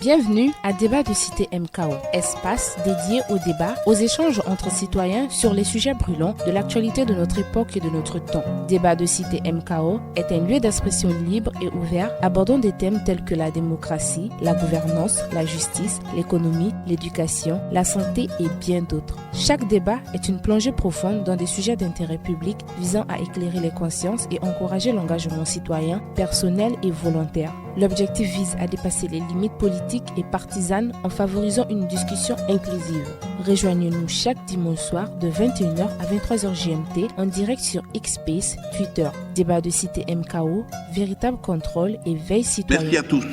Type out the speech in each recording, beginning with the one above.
Bienvenue à Débat de Cité MKO, espace dédié au débat, aux échanges entre citoyens sur les sujets brûlants de l'actualité de notre époque et de notre temps. Débat de Cité MKO est un lieu d'expression libre et ouvert abordant des thèmes tels que la démocratie, la gouvernance, la justice, l'économie, l'éducation, la santé et bien d'autres. Chaque débat est une plongée profonde dans des sujets d'intérêt public visant à éclairer les consciences et encourager l'engagement citoyen, personnel et volontaire. L'objectif vise à dépasser les limites politiques et partisanes en favorisant une discussion inclusive. Rejoignez-nous chaque dimanche soir de 21h à 23h GMT en direct sur X-Space, Twitter. Débat de Cité MKO, véritable contrôle et veille citoyenne. Merci à tous.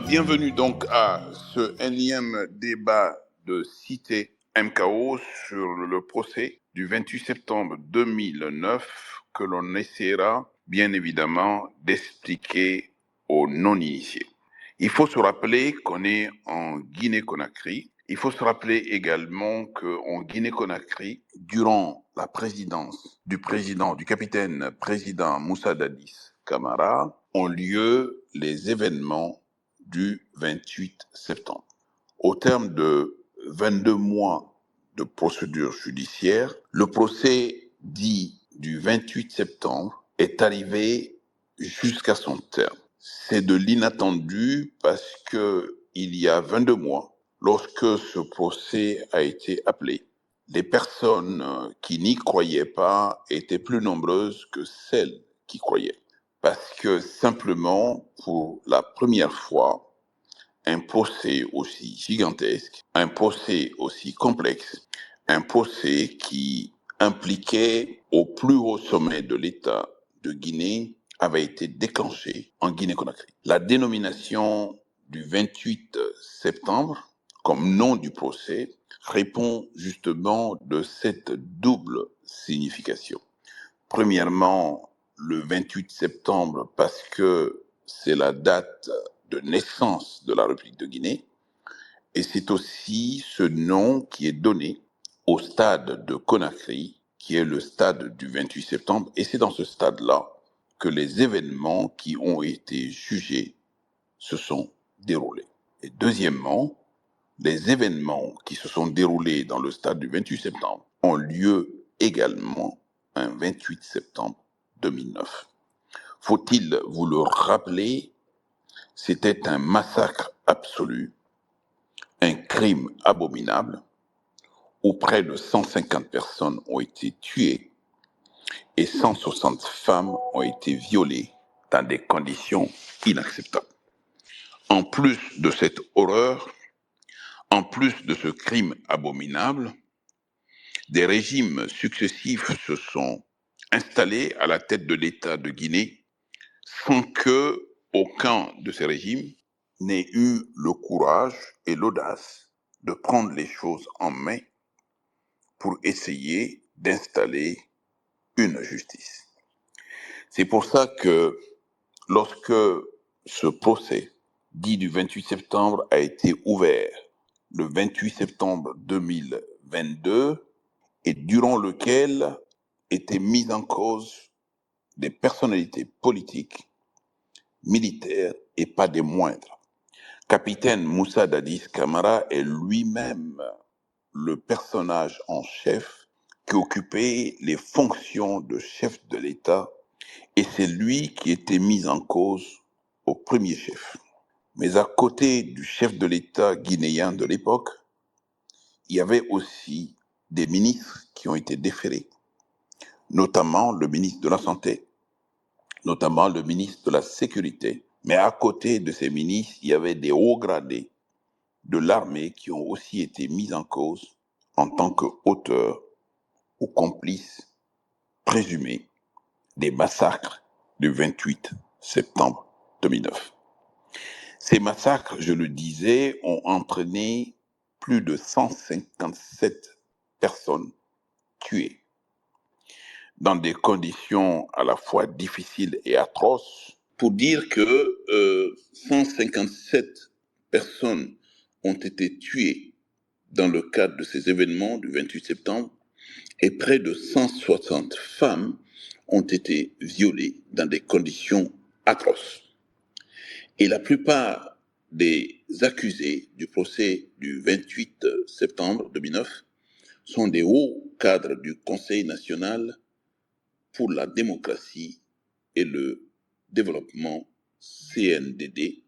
Bienvenue donc à ce énième débat de Cité MKO sur le procès du 28 septembre 2009 que l'on essaiera bien évidemment d'expliquer aux non-initiés. Il faut se rappeler qu'on est en Guinée-Conakry. Il faut se rappeler également qu'en Guinée-Conakry, durant la présidence du capitaine président Moussa Dadis Camara, ont lieu les événements du 28 septembre. Au terme de 22 mois de procédure judiciaire, le procès dit du 28 septembre est arrivé jusqu'à son terme. C'est de l'inattendu parce que il y a 22 mois, lorsque ce procès a été appelé, les personnes qui n'y croyaient pas étaient plus nombreuses que celles qui croyaient. Parce que simplement, pour la première fois, un procès aussi gigantesque, un procès aussi complexe, un procès qui impliquait au plus haut sommet de l'État de Guinée avait été déclenché en Guinée-Conakry. La dénomination du 28 septembre comme nom du procès répond justement de cette double signification. Premièrement, le 28 septembre parce que c'est la date de naissance de la République de Guinée et c'est aussi ce nom qui est donné au stade de Conakry qui est le stade du 28 septembre et c'est dans ce stade-là que les événements qui ont été jugés se sont déroulés. Et deuxièmement, les événements qui se sont déroulés dans le stade du 28 septembre ont lieu également un 28 septembre 2009. Faut-il vous le rappeler, c'était un massacre absolu, un crime abominable, où près de 150 personnes ont été tuées et 160 femmes ont été violées dans des conditions inacceptables. En plus de cette horreur, en plus de ce crime abominable, des régimes successifs se sont installés à la tête de l'État de Guinée sans que aucun de ces régimes n'ait eu le courage et l'audace de prendre les choses en main pour essayer d'installer une justice. C'est pour ça que lorsque ce procès dit du 28 septembre a été ouvert le 28 septembre 2022 et durant lequel étaient mises en cause des personnalités politiques, militaires et pas des moindres. Capitaine Moussa Dadis Camara est lui-même le personnage en chef qui occupait les fonctions de chef de l'État et c'est lui qui était mis en cause au premier chef. Mais à côté du chef de l'État guinéen de l'époque, il y avait aussi des ministres qui ont été déférés, notamment le ministre de la Santé, notamment le ministre de la Sécurité. Mais à côté de ces ministres, il y avait des hauts gradés de l'armée qui ont aussi été mis en cause en tant qu'auteurs ou complices présumés des massacres du 28 septembre 2009. Ces massacres, je le disais, ont entraîné plus de 157 personnes tuées dans des conditions à la fois difficiles et atroces. Pour dire que 157 personnes ont été tuées dans le cadre de ces événements du 28 septembre et près de 160 femmes ont été violées dans des conditions atroces. Et la plupart des accusés du procès du 28 septembre 2009 sont des hauts cadres du Conseil national pour la démocratie et le développement CNDD.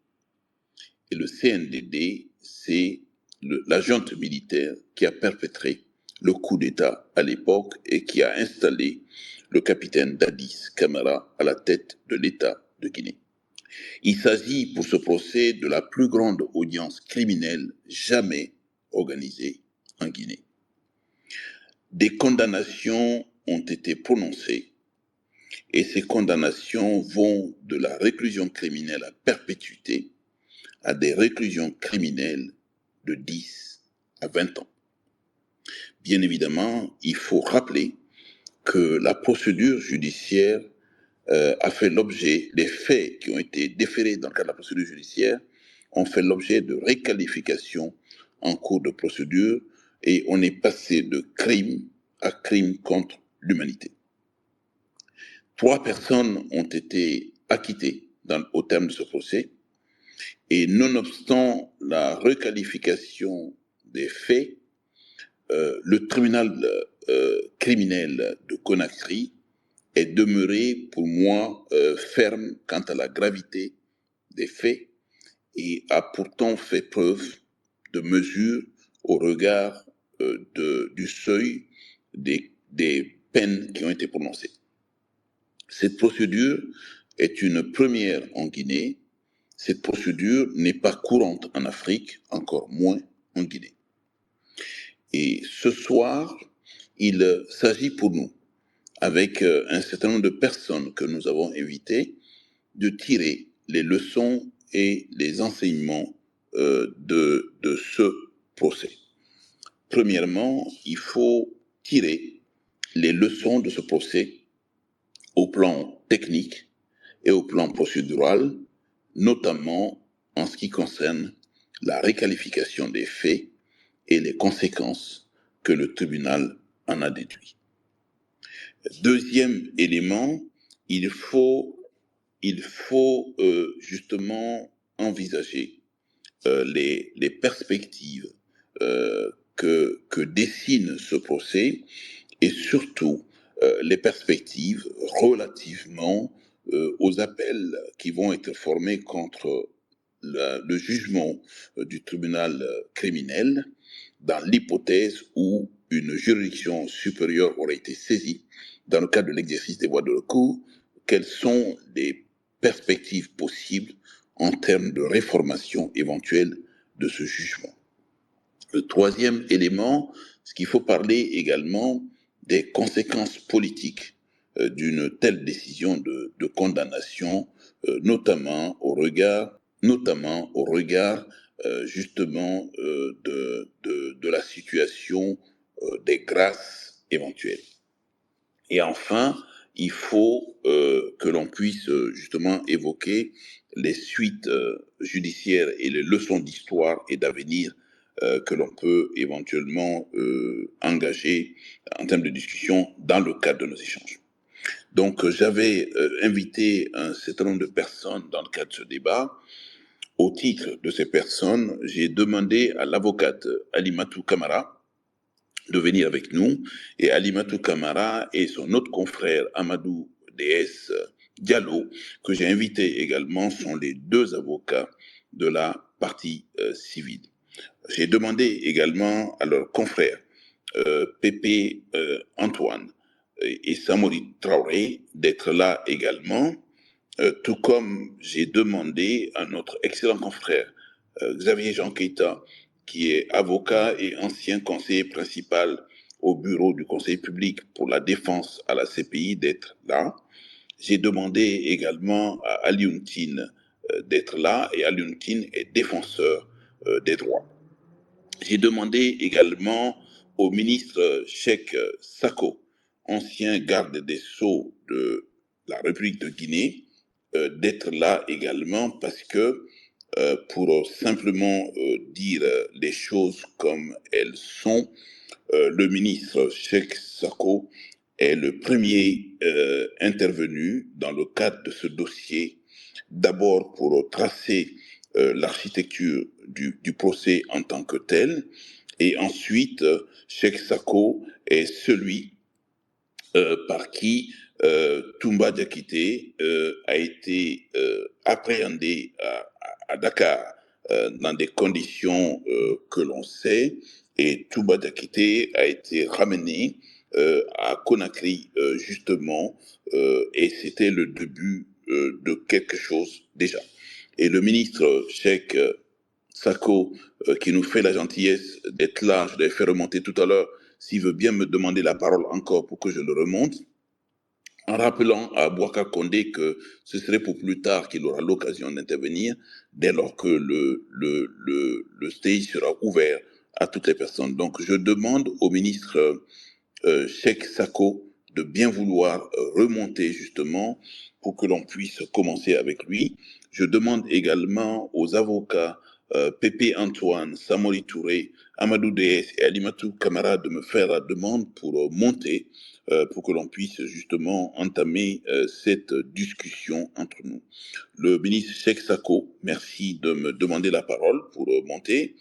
Et le CNDD, c'est la junte militaire qui a perpétré le coup d'État à l'époque et qui a installé le capitaine Dadis Camara à la tête de l'État de Guinée. Il s'agit pour ce procès de la plus grande audience criminelle jamais organisée en Guinée. Des condamnations ont été prononcées et ces condamnations vont de la réclusion criminelle à perpétuité à des réclusions criminelles de 10 à 20 ans. Bien évidemment, il faut rappeler que la procédure judiciaire a fait l'objet, les faits qui ont été déférés dans le cadre de la procédure judiciaire ont fait l'objet de réqualification en cours de procédure et on est passé de crime à crime contre l'humanité. 3 personnes ont été acquittées au terme de ce procès et nonobstant la requalification des faits, le tribunal criminel de Conakry est demeuré pour moi ferme quant à la gravité des faits et a pourtant fait preuve de mesure au regard du seuil des peines qui ont été prononcées. Cette procédure est une première en Guinée. Cette procédure n'est pas courante en Afrique, encore moins en Guinée. Et ce soir, il s'agit pour nous, avec un certain nombre de personnes que nous avons invitées, de tirer les leçons et les enseignements de ce procès. Premièrement, il faut tirer les leçons de ce procès au plan technique et au plan procédural, notamment en ce qui concerne la réqualification des faits et les conséquences que le tribunal en a déduit. Deuxième élément, il faut justement envisager les perspectives que dessine ce procès et surtout les perspectives relativement aux appels qui vont être formés contre le jugement du tribunal criminel dans l'hypothèse où une juridiction supérieure aurait été saisie dans le cadre de l'exercice des voies de recours, quelles sont les perspectives possibles en termes de réformation éventuelle de ce jugement. Le troisième élément, c'est qu'il faut parler également des conséquences politiques d'une telle décision de condamnation, notamment au regard justement de la situation des grâces éventuelles. Et enfin, il faut que l'on puisse justement évoquer les suites judiciaires et les leçons d'histoire et d'avenir que l'on peut éventuellement engager en termes de discussion dans le cadre de nos échanges. Donc, j'avais invité un certain nombre de personnes dans le cadre de ce débat. Au titre de ces personnes, j'ai demandé à l'avocate Alimatou Camara de venir avec nous, et Alimatou Camara et son autre confrère Amadou DS Diallo, que j'ai invité également, sont les 2 avocats de la partie civile. J'ai demandé également à leurs confrères Pépé Antoine et Samori Traoré d'être là également, tout comme j'ai demandé à notre excellent confrère Xavier Jean Keita, qui est avocat et ancien conseiller principal au bureau du Conseil public pour la défense à la CPI, d'être là. J'ai demandé également à Alioune Tine d'être là, et Alioune Tine est défenseur des droits. J'ai demandé également au ministre Cheikh Sako, ancien garde des Sceaux de la République de Guinée, d'être là également parce que pour simplement dire les choses comme elles sont, le ministre Cheikh Sako est le premier intervenu dans le cadre de ce dossier, d'abord pour tracer l'architecture du procès en tant que tel. Et ensuite, Cheikh Sako est celui par qui Toumba Diakité a été appréhendé à Dakar dans des conditions que l'on sait, et Toumba Diakité a été ramené à Conakry justement, et c'était le début de quelque chose déjà. Et le ministre Cheikh Sako, qui nous fait la gentillesse d'être là, je l'ai fait remonter tout à l'heure, s'il veut bien me demander la parole encore pour que je le remonte, en rappelant à Bouaka Condé que ce serait pour plus tard qu'il aura l'occasion d'intervenir, dès lors que le stage sera ouvert à toutes les personnes. Donc, je demande au ministre Cheikh Sako de bien vouloir remonter justement pour que l'on puisse commencer avec lui. Je demande également aux avocats Pépé Antoine, Samori Touré, Amadou DS et Alimatou Kamara de me faire la demande pour monter, pour que l'on puisse justement entamer cette discussion entre nous. Le ministre Cheikh Sako, merci de me demander la parole pour monter.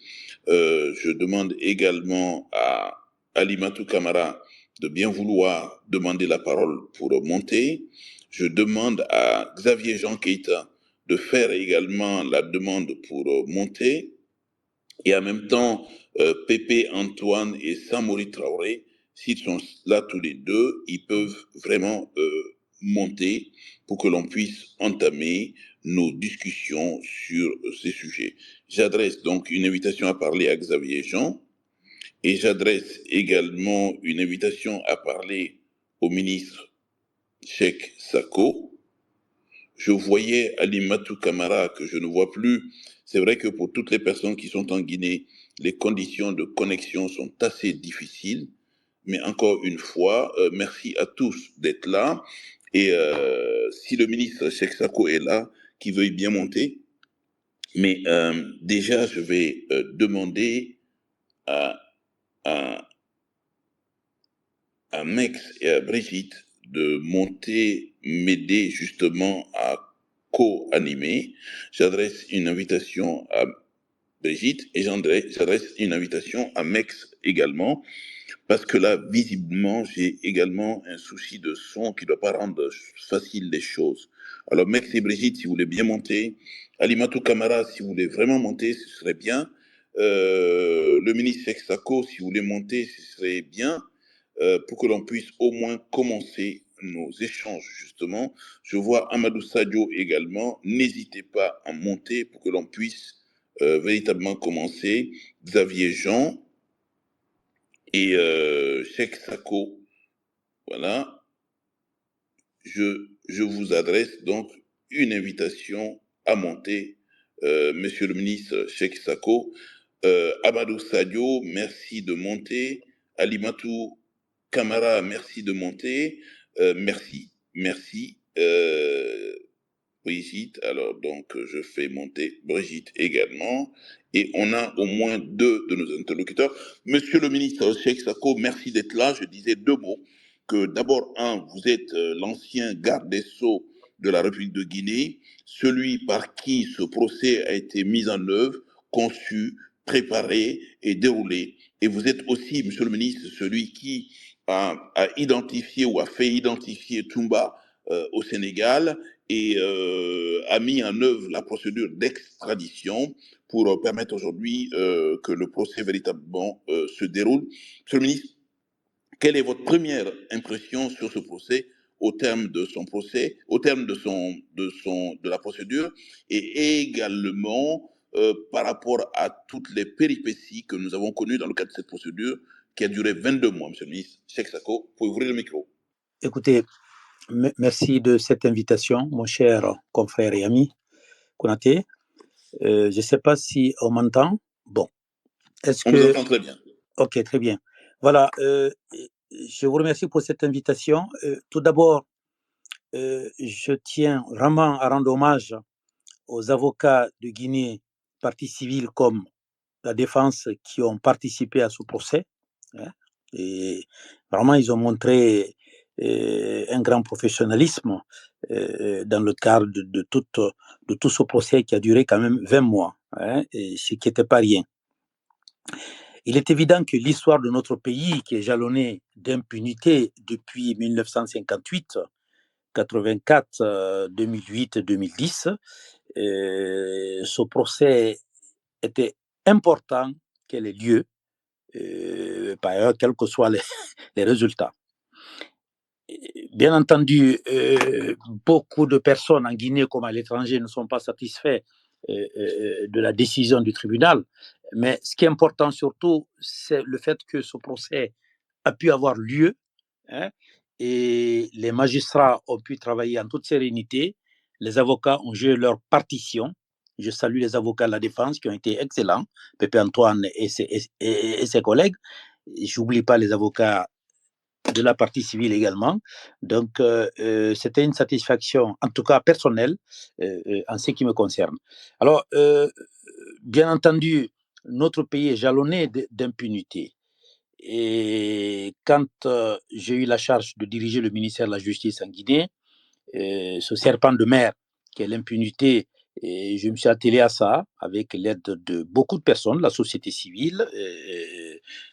Je demande également à Alimatou Kamara de bien vouloir demander la parole pour monter. Je demande à Xavier Jean Keita de faire également la demande pour monter. Et en même temps, Pépé Antoine et Samori Traoré, s'ils sont là tous les deux, ils peuvent vraiment monter pour que l'on puisse entamer nos discussions sur ces sujets. J'adresse donc une invitation à parler à Xavier Jean, et j'adresse également une invitation à parler au ministre Cheikh Sako. Je voyais Alimatou Kamara que je ne vois plus. C'est vrai que pour toutes les personnes qui sont en Guinée, les conditions de connexion sont assez difficiles. Mais encore une fois, merci à tous d'être là. Et si le ministre Cheikh Sako est là, qu'il veuille bien monter. Mais déjà, je vais demander à, à, à Mex et à Brigitte de monter, m'aider justement à co-animer. J'adresse une invitation à Brigitte et j'adresse une invitation à Mex également, parce que là, visiblement, j'ai également un souci de son qui ne doit pas rendre facile les choses. Alors, Mex et Brigitte, si vous voulez bien monter, Alimatou Kamara, si vous voulez vraiment monter, ce serait bien. Le ministre Cheikh Sako, si vous voulez monter, ce serait bien, pour que l'on puisse au moins commencer nos échanges, justement. Je vois Amadou Sadio également. N'hésitez pas à monter pour que l'on puisse véritablement commencer. Xavier Jean et Cheikh Sako. Voilà. Je vous adresse donc une invitation à monter, monsieur le ministre Cheikh Sako. Amadou Sadio, merci de monter. Alimatou Kamara, merci de monter. Merci. Brigitte, alors donc je fais monter Brigitte également. Et on a au moins deux de nos interlocuteurs. Monsieur le ministre Cheikh Sako, merci d'être là. Je disais deux mots. Que d'abord, vous êtes l'ancien garde des Sceaux de la République de Guinée, celui par qui ce procès a été mis en œuvre, conçu, préparé et déroulé. Et vous êtes aussi, monsieur le ministre, celui qui a identifié ou a fait identifier Toumba au Sénégal et a mis en œuvre la procédure d'extradition pour permettre aujourd'hui que le procès véritablement se déroule. Monsieur le ministre, quelle est votre première impression sur ce procès au terme de son procès, au terme de la procédure, et également par rapport à toutes les péripéties que nous avons connues dans le cadre de cette procédure qui a duré 22 mois, monsieur le ministre. Cheikh Sako, pouvez ouvrir le micro. Écoutez, merci de cette invitation, mon cher confrère et ami Konaté. Je ne sais pas si on m'entend. Bon. On vous entend très bien. Ok, très bien. Voilà. Je vous remercie pour cette invitation. Tout d'abord, je tiens vraiment à rendre hommage aux avocats de Guinée, partie civile comme la défense, qui ont participé à ce procès. Et vraiment, ils ont montré un grand professionnalisme dans le cadre de tout ce procès qui a duré quand même 20 mois, hein, et ce qui n'était pas rien. Il est évident que l'histoire de notre pays, qui est jalonnée d'impunité depuis 1958, 84, 2008, 2010, ce procès était important qu'elle ait lieu, par ailleurs, quels que soient les résultats. Bien entendu, beaucoup de personnes en Guinée comme à l'étranger ne sont pas satisfaits de la décision du tribunal, mais ce qui est important surtout, c'est le fait que ce procès a pu avoir lieu, hein, et les magistrats ont pu travailler en toute sérénité, les avocats ont joué leur partition. Je salue les avocats de la défense qui ont été excellents, Pépé Antoine et ses collègues. J'oublie pas les avocats de la partie civile également. Donc, c'était une satisfaction, en tout cas personnelle, en ce qui me concerne. Alors, bien entendu, notre pays est jalonné d'impunité. Et quand j'ai eu la charge de diriger le ministère de la Justice en Guinée, ce serpent de mer qui est l'impunité, et je me suis attelé à ça avec l'aide de beaucoup de personnes, la société civile,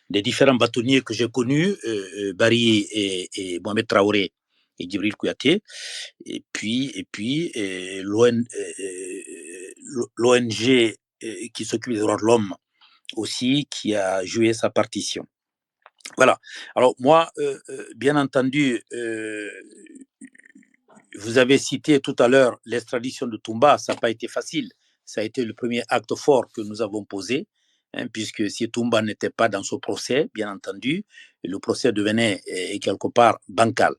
des différents bâtonniers que j'ai connus, Barry et Mohamed Traoré et Djibril Kouyaté, et puis l'ONG qui s'occupe des droits de l'homme aussi, qui a joué sa partition. Voilà. Alors moi, bien entendu, vous avez cité tout à l'heure l'extradition de Toumba, ça n'a pas été facile. Ça a été le premier acte fort que nous avons posé, hein, puisque si Toumba n'était pas dans ce procès, bien entendu, le procès devenait quelque part bancal.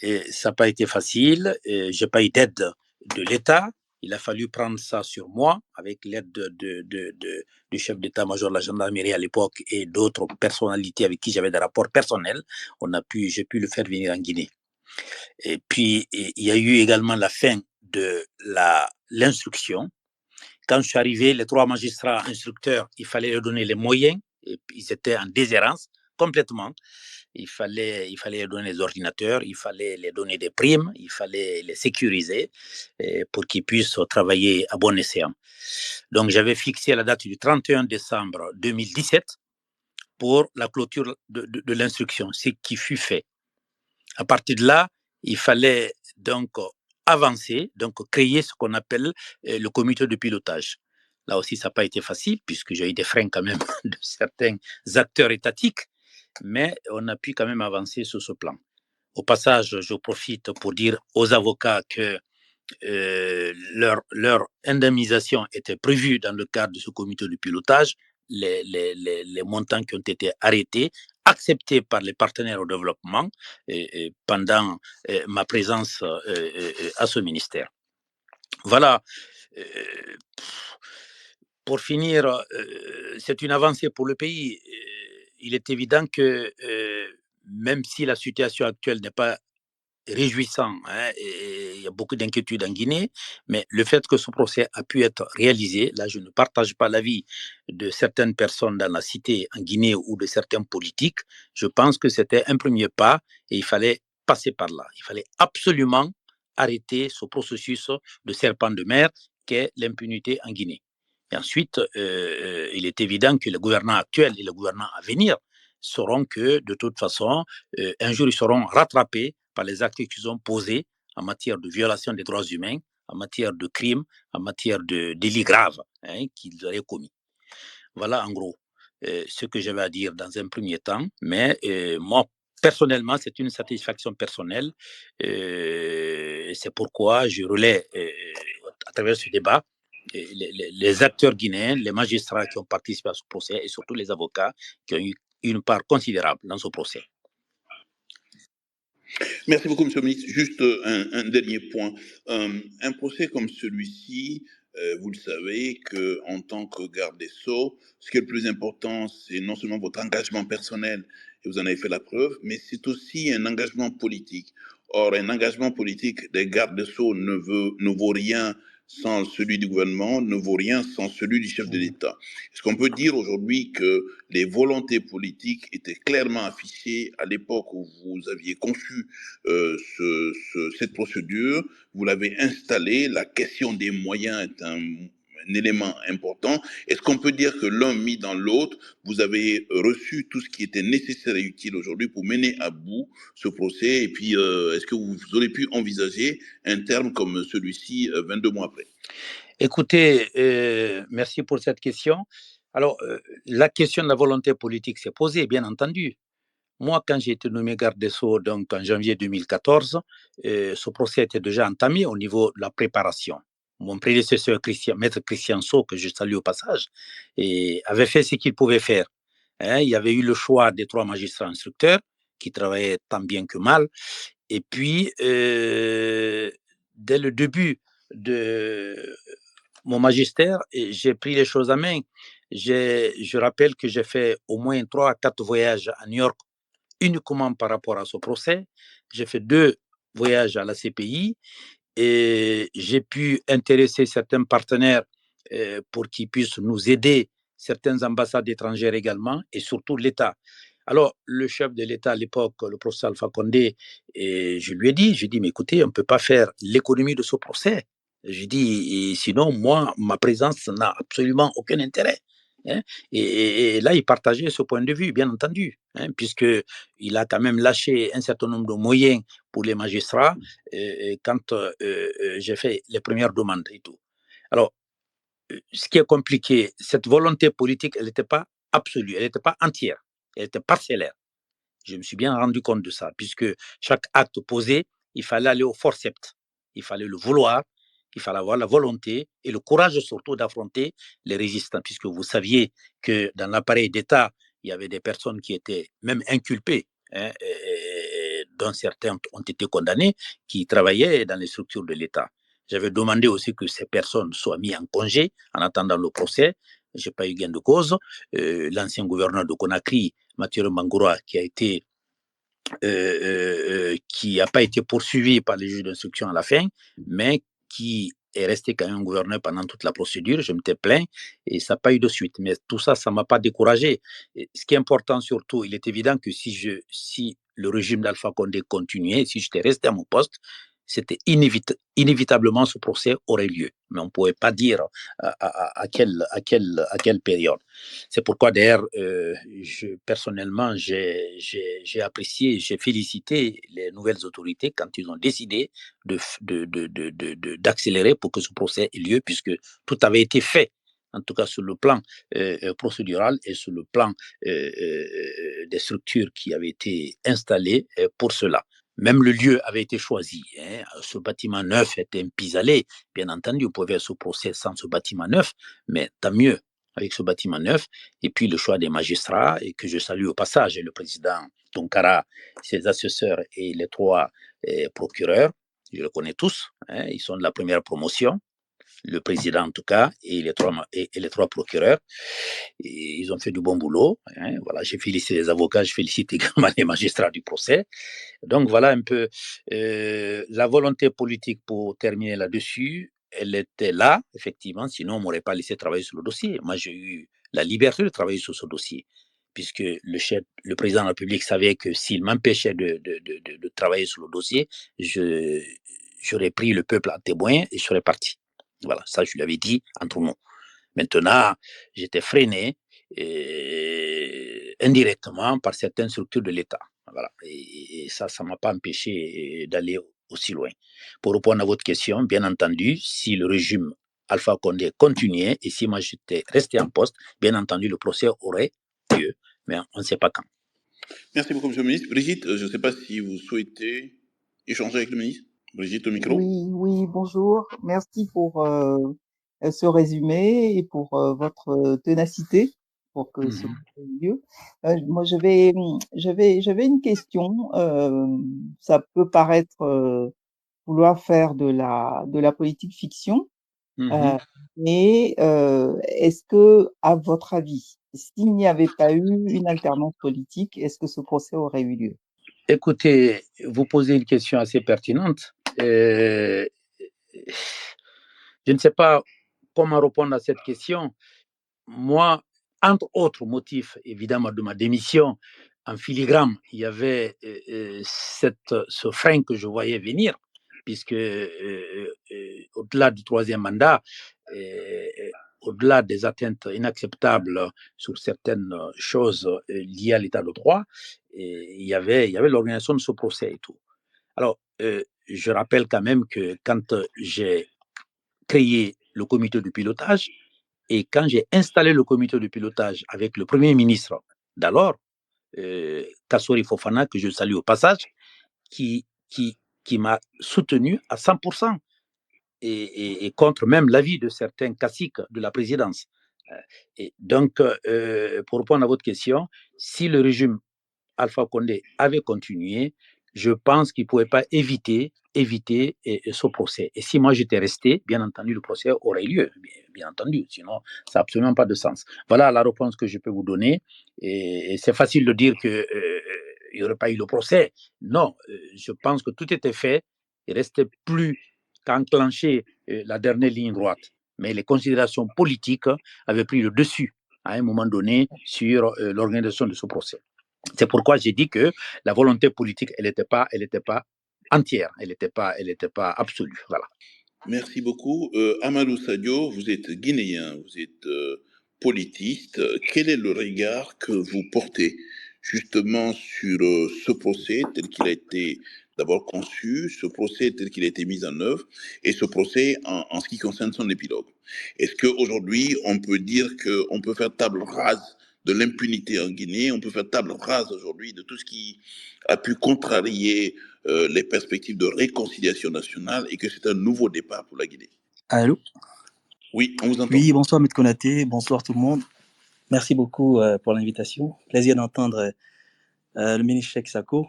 Et ça n'a pas été facile, je n'ai pas eu d'aide de l'État. Il a fallu prendre ça sur moi, avec l'aide du chef d'état-major de la gendarmerie à l'époque et d'autres personnalités avec qui j'avais des rapports personnels. J'ai pu le faire venir en Guinée. Et puis, il y a eu également la fin de l'instruction. Quand je suis arrivé, les 3 magistrats instructeurs, il fallait leur donner les moyens. Et ils étaient en déshérence complètement. Il fallait leur donner les ordinateurs, il fallait les donner des primes, il fallait les sécuriser pour qu'ils puissent travailler à bon escient. Donc, j'avais fixé la date du 31 décembre 2017 pour la clôture de l'instruction, ce qui fut fait. À partir de là, il fallait donc avancer, donc créer ce qu'on appelle le comité de pilotage. Là aussi, ça n'a pas été facile, puisque j'ai eu des freins quand même de certains acteurs étatiques, mais on a pu quand même avancer sur ce plan. Au passage, je profite pour dire aux avocats que leur indemnisation était prévue dans le cadre de ce comité de pilotage, les montants qui ont été arrêtés, acceptés par les partenaires au développement pendant ma présence à ce ministère. Voilà. Pour finir, c'est une avancée pour le pays. Il est évident que même si la situation actuelle n'est pas réjouissant, hein, et il y a beaucoup d'inquiétudes en Guinée, mais le fait que ce procès a pu être réalisé, là je ne partage pas l'avis de certaines personnes dans la cité en Guinée ou de certains politiques, je pense que c'était un premier pas et il fallait passer par là. Il fallait absolument arrêter ce processus de serpent de mer qu'est l'impunité en Guinée. Et ensuite, il est évident que le gouvernement actuel et le gouvernement à venir sauront que de toute façon, un jour ils seront rattrapés par les actes qu'ils ont posés en matière de violation des droits humains, en matière de crimes, en matière de délits graves, hein, qu'ils auraient commis. Voilà en gros ce que j'avais à dire dans un premier temps, mais moi, personnellement, c'est une satisfaction personnelle. C'est pourquoi je relais à travers ce débat les acteurs guinéens, les magistrats qui ont participé à ce procès et surtout les avocats qui ont eu une part considérable dans ce procès. Merci beaucoup, Monsieur le Ministre. Juste un dernier point. Un procès comme celui-ci, vous le savez, qu'en tant que garde des Sceaux, ce qui est le plus important, c'est non seulement votre engagement personnel, et vous en avez fait la preuve, mais c'est aussi un engagement politique. Or, un engagement politique des gardes des Sceaux ne vaut rien sans celui du gouvernement ne vaut rien sans celui du chef de l'État. Est-ce qu'on peut dire aujourd'hui que les volontés politiques étaient clairement affichées à l'époque où vous aviez conçu cette procédure, vous l'avez installée, la question des moyens est un élément important. Est-ce qu'on peut dire que l'un mis dans l'autre, vous avez reçu tout ce qui était nécessaire et utile aujourd'hui pour mener à bout ce procès? Et puis, est-ce que vous auriez pu envisager un terme comme celui-ci 22 mois après? Écoutez, merci pour cette question. Alors, la question de la volonté politique s'est posée, bien entendu. Moi, quand j'ai été nommé garde des Sceaux, donc en janvier 2014, ce procès était déjà entamé au niveau de la préparation. Mon prédécesseur, maître Christian Sceaux, que je salue au passage, avait fait ce qu'il pouvait faire. Il y avait eu le choix des 3 magistrats instructeurs qui travaillaient tant bien que mal. Et puis, dès le début de mon magistère, j'ai pris les choses en main. Je rappelle que j'ai fait au moins 3 à 4 voyages à New York uniquement par rapport à ce procès. J'ai fait 2 voyages à la CPI et j'ai pu intéresser certains partenaires pour qu'ils puissent nous aider, certaines ambassades étrangères également, et surtout l'État. Alors, le chef de l'État à l'époque, le professeur Alpha Condé, je lui ai dit, mais écoutez, on ne peut pas faire l'économie de ce procès. J'ai dit, sinon, moi, ma présence n'a absolument aucun intérêt. Hein. Et là, il partageait ce point de vue, bien entendu, hein, puisqu'il a quand même lâché un certain nombre de moyens pour les magistrats quand j'ai fait les premières demandes et tout. Alors, ce qui est compliqué, cette volonté politique, elle n'était pas absolue, elle n'était pas entière, elle était parcellaire. Je me suis bien rendu compte de ça, puisque chaque acte posé, il fallait aller au forceps, il fallait le vouloir, il fallait avoir la volonté et le courage surtout d'affronter les résistants, puisque vous saviez que dans l'appareil d'État, il y avait des personnes qui étaient même inculpées, hein, dont certains ont été condamnés, qui travaillaient dans les structures de l'État. J'avais demandé aussi que ces personnes soient mises en congé en attendant le procès. Je n'ai pas eu gain de cause. L'ancien gouverneur de Conakry, Mathieu Mangoura, qui n'a pas été poursuivi par les juges d'instruction à la fin, mais qui est resté quand même gouverneur pendant toute la procédure. Je m'étais plaint et ça n'a pas eu de suite. Mais tout ça, ça ne m'a pas découragé. Et ce qui est important surtout, il est évident que si le régime d'Alpha Condé continuait, si j'étais resté à mon poste, c'était inévitablement ce procès aurait lieu. Mais on ne pouvait pas dire à quelle période. C'est pourquoi d'ailleurs, personnellement, j'ai apprécié, j'ai félicité les nouvelles autorités quand ils ont décidé d'accélérer pour que ce procès ait lieu, puisque tout avait été fait, en tout cas sur le plan procédural et sur le plan des structures qui avaient été installées pour cela. Même le lieu avait été choisi. Hein. Ce bâtiment neuf était un pis-aller. Bien entendu, on pouvait faire ce procès sans ce bâtiment neuf, mais tant mieux avec ce bâtiment neuf. Et puis le choix des magistrats, et que je salue au passage, le président Tonkara, ses assesseurs et les 3 procureurs. Je les connais tous. Hein. Ils sont de la première promotion. Le président en tout cas, et les 3 procureurs. Et ils ont fait du bon boulot. Hein. Voilà, j'ai félicité les avocats, je félicite également les magistrats du procès. Donc voilà un peu la volonté politique pour terminer là-dessus. Elle était là, effectivement, sinon on ne m'aurait pas laissé travailler sur le dossier. Moi, j'ai eu la liberté de travailler sur ce dossier, puisque le président de la République savait que s'il m'empêchait de travailler sur le dossier, j'aurais pris le peuple à témoin et je serais parti. Voilà, ça je lui avais dit entre nous. Maintenant, j'étais freiné indirectement par certaines structures de l'État. Voilà. Et ça ne m'a pas empêché d'aller aussi loin. Pour répondre à votre question, bien entendu, si le régime Alpha Condé continuait et si moi j'étais resté en poste, bien entendu, le procès aurait lieu, mais on ne sait pas quand. Merci beaucoup, Monsieur le ministre. Brigitte, je ne sais pas si vous souhaitez échanger avec le ministre. Brigitte, au micro. Oui, bonjour. Merci pour ce résumé et pour votre ténacité pour que ce soit ait lieu. Moi, j'avais une question. Ça peut paraître vouloir faire de la politique fiction, mais est-ce que, à votre avis, s'il n'y avait pas eu une alternance politique, est-ce que ce procès aurait eu lieu? Écoutez, vous posez une question assez pertinente. Je ne sais pas comment répondre à cette question. Moi, entre autres motifs, évidemment, de ma démission, en filigrane, il y avait ce frein que je voyais venir, puisque au-delà du troisième mandat, au-delà des atteintes inacceptables sur certaines choses liées à l'état de droit, il y avait l'organisation de ce procès et tout. Alors, je rappelle quand même que quand j'ai créé le comité de pilotage, et quand j'ai installé le comité de pilotage avec le Premier ministre d'alors, Kassori Fofana, que je salue au passage, qui m'a soutenu à 100% et contre même l'avis de certains caciques de la présidence. Et donc, pour répondre à votre question, si le régime Alpha Condé avait continué, je pense qu'il ne pouvait pas éviter ce procès. Et si moi j'étais resté, bien entendu, le procès aurait lieu, bien entendu, sinon ça n'a absolument pas de sens. Voilà la réponse que je peux vous donner. Et c'est facile de dire qu'il n'y aurait pas eu le procès. Non, je pense que tout était fait. Il ne restait plus qu'à enclencher la dernière ligne droite. Mais les considérations politiques avaient pris le dessus à un moment donné sur l'organisation de ce procès. C'est pourquoi j'ai dit que la volonté politique, elle n'était pas entière, elle n'était pas absolue. Voilà. Merci beaucoup. Amadou Sadio, vous êtes guinéen, vous êtes politiste. Quel est le regard que vous portez justement sur ce procès tel qu'il a été d'abord conçu, ce procès tel qu'il a été mis en œuvre, et ce procès en ce qui concerne son épilogue? Est-ce qu'aujourd'hui, on peut dire qu'on peut faire table rase de l'impunité en Guinée, on peut faire table rase aujourd'hui de tout ce qui a pu contrarier les perspectives de réconciliation nationale et que c'est un nouveau départ pour la Guinée? Allô? Oui, on vous entend. Oui, bonsoir Maître Konaté, bonsoir tout le monde. Merci beaucoup pour l'invitation. Plaisir d'entendre le ministre Cheikh Sako.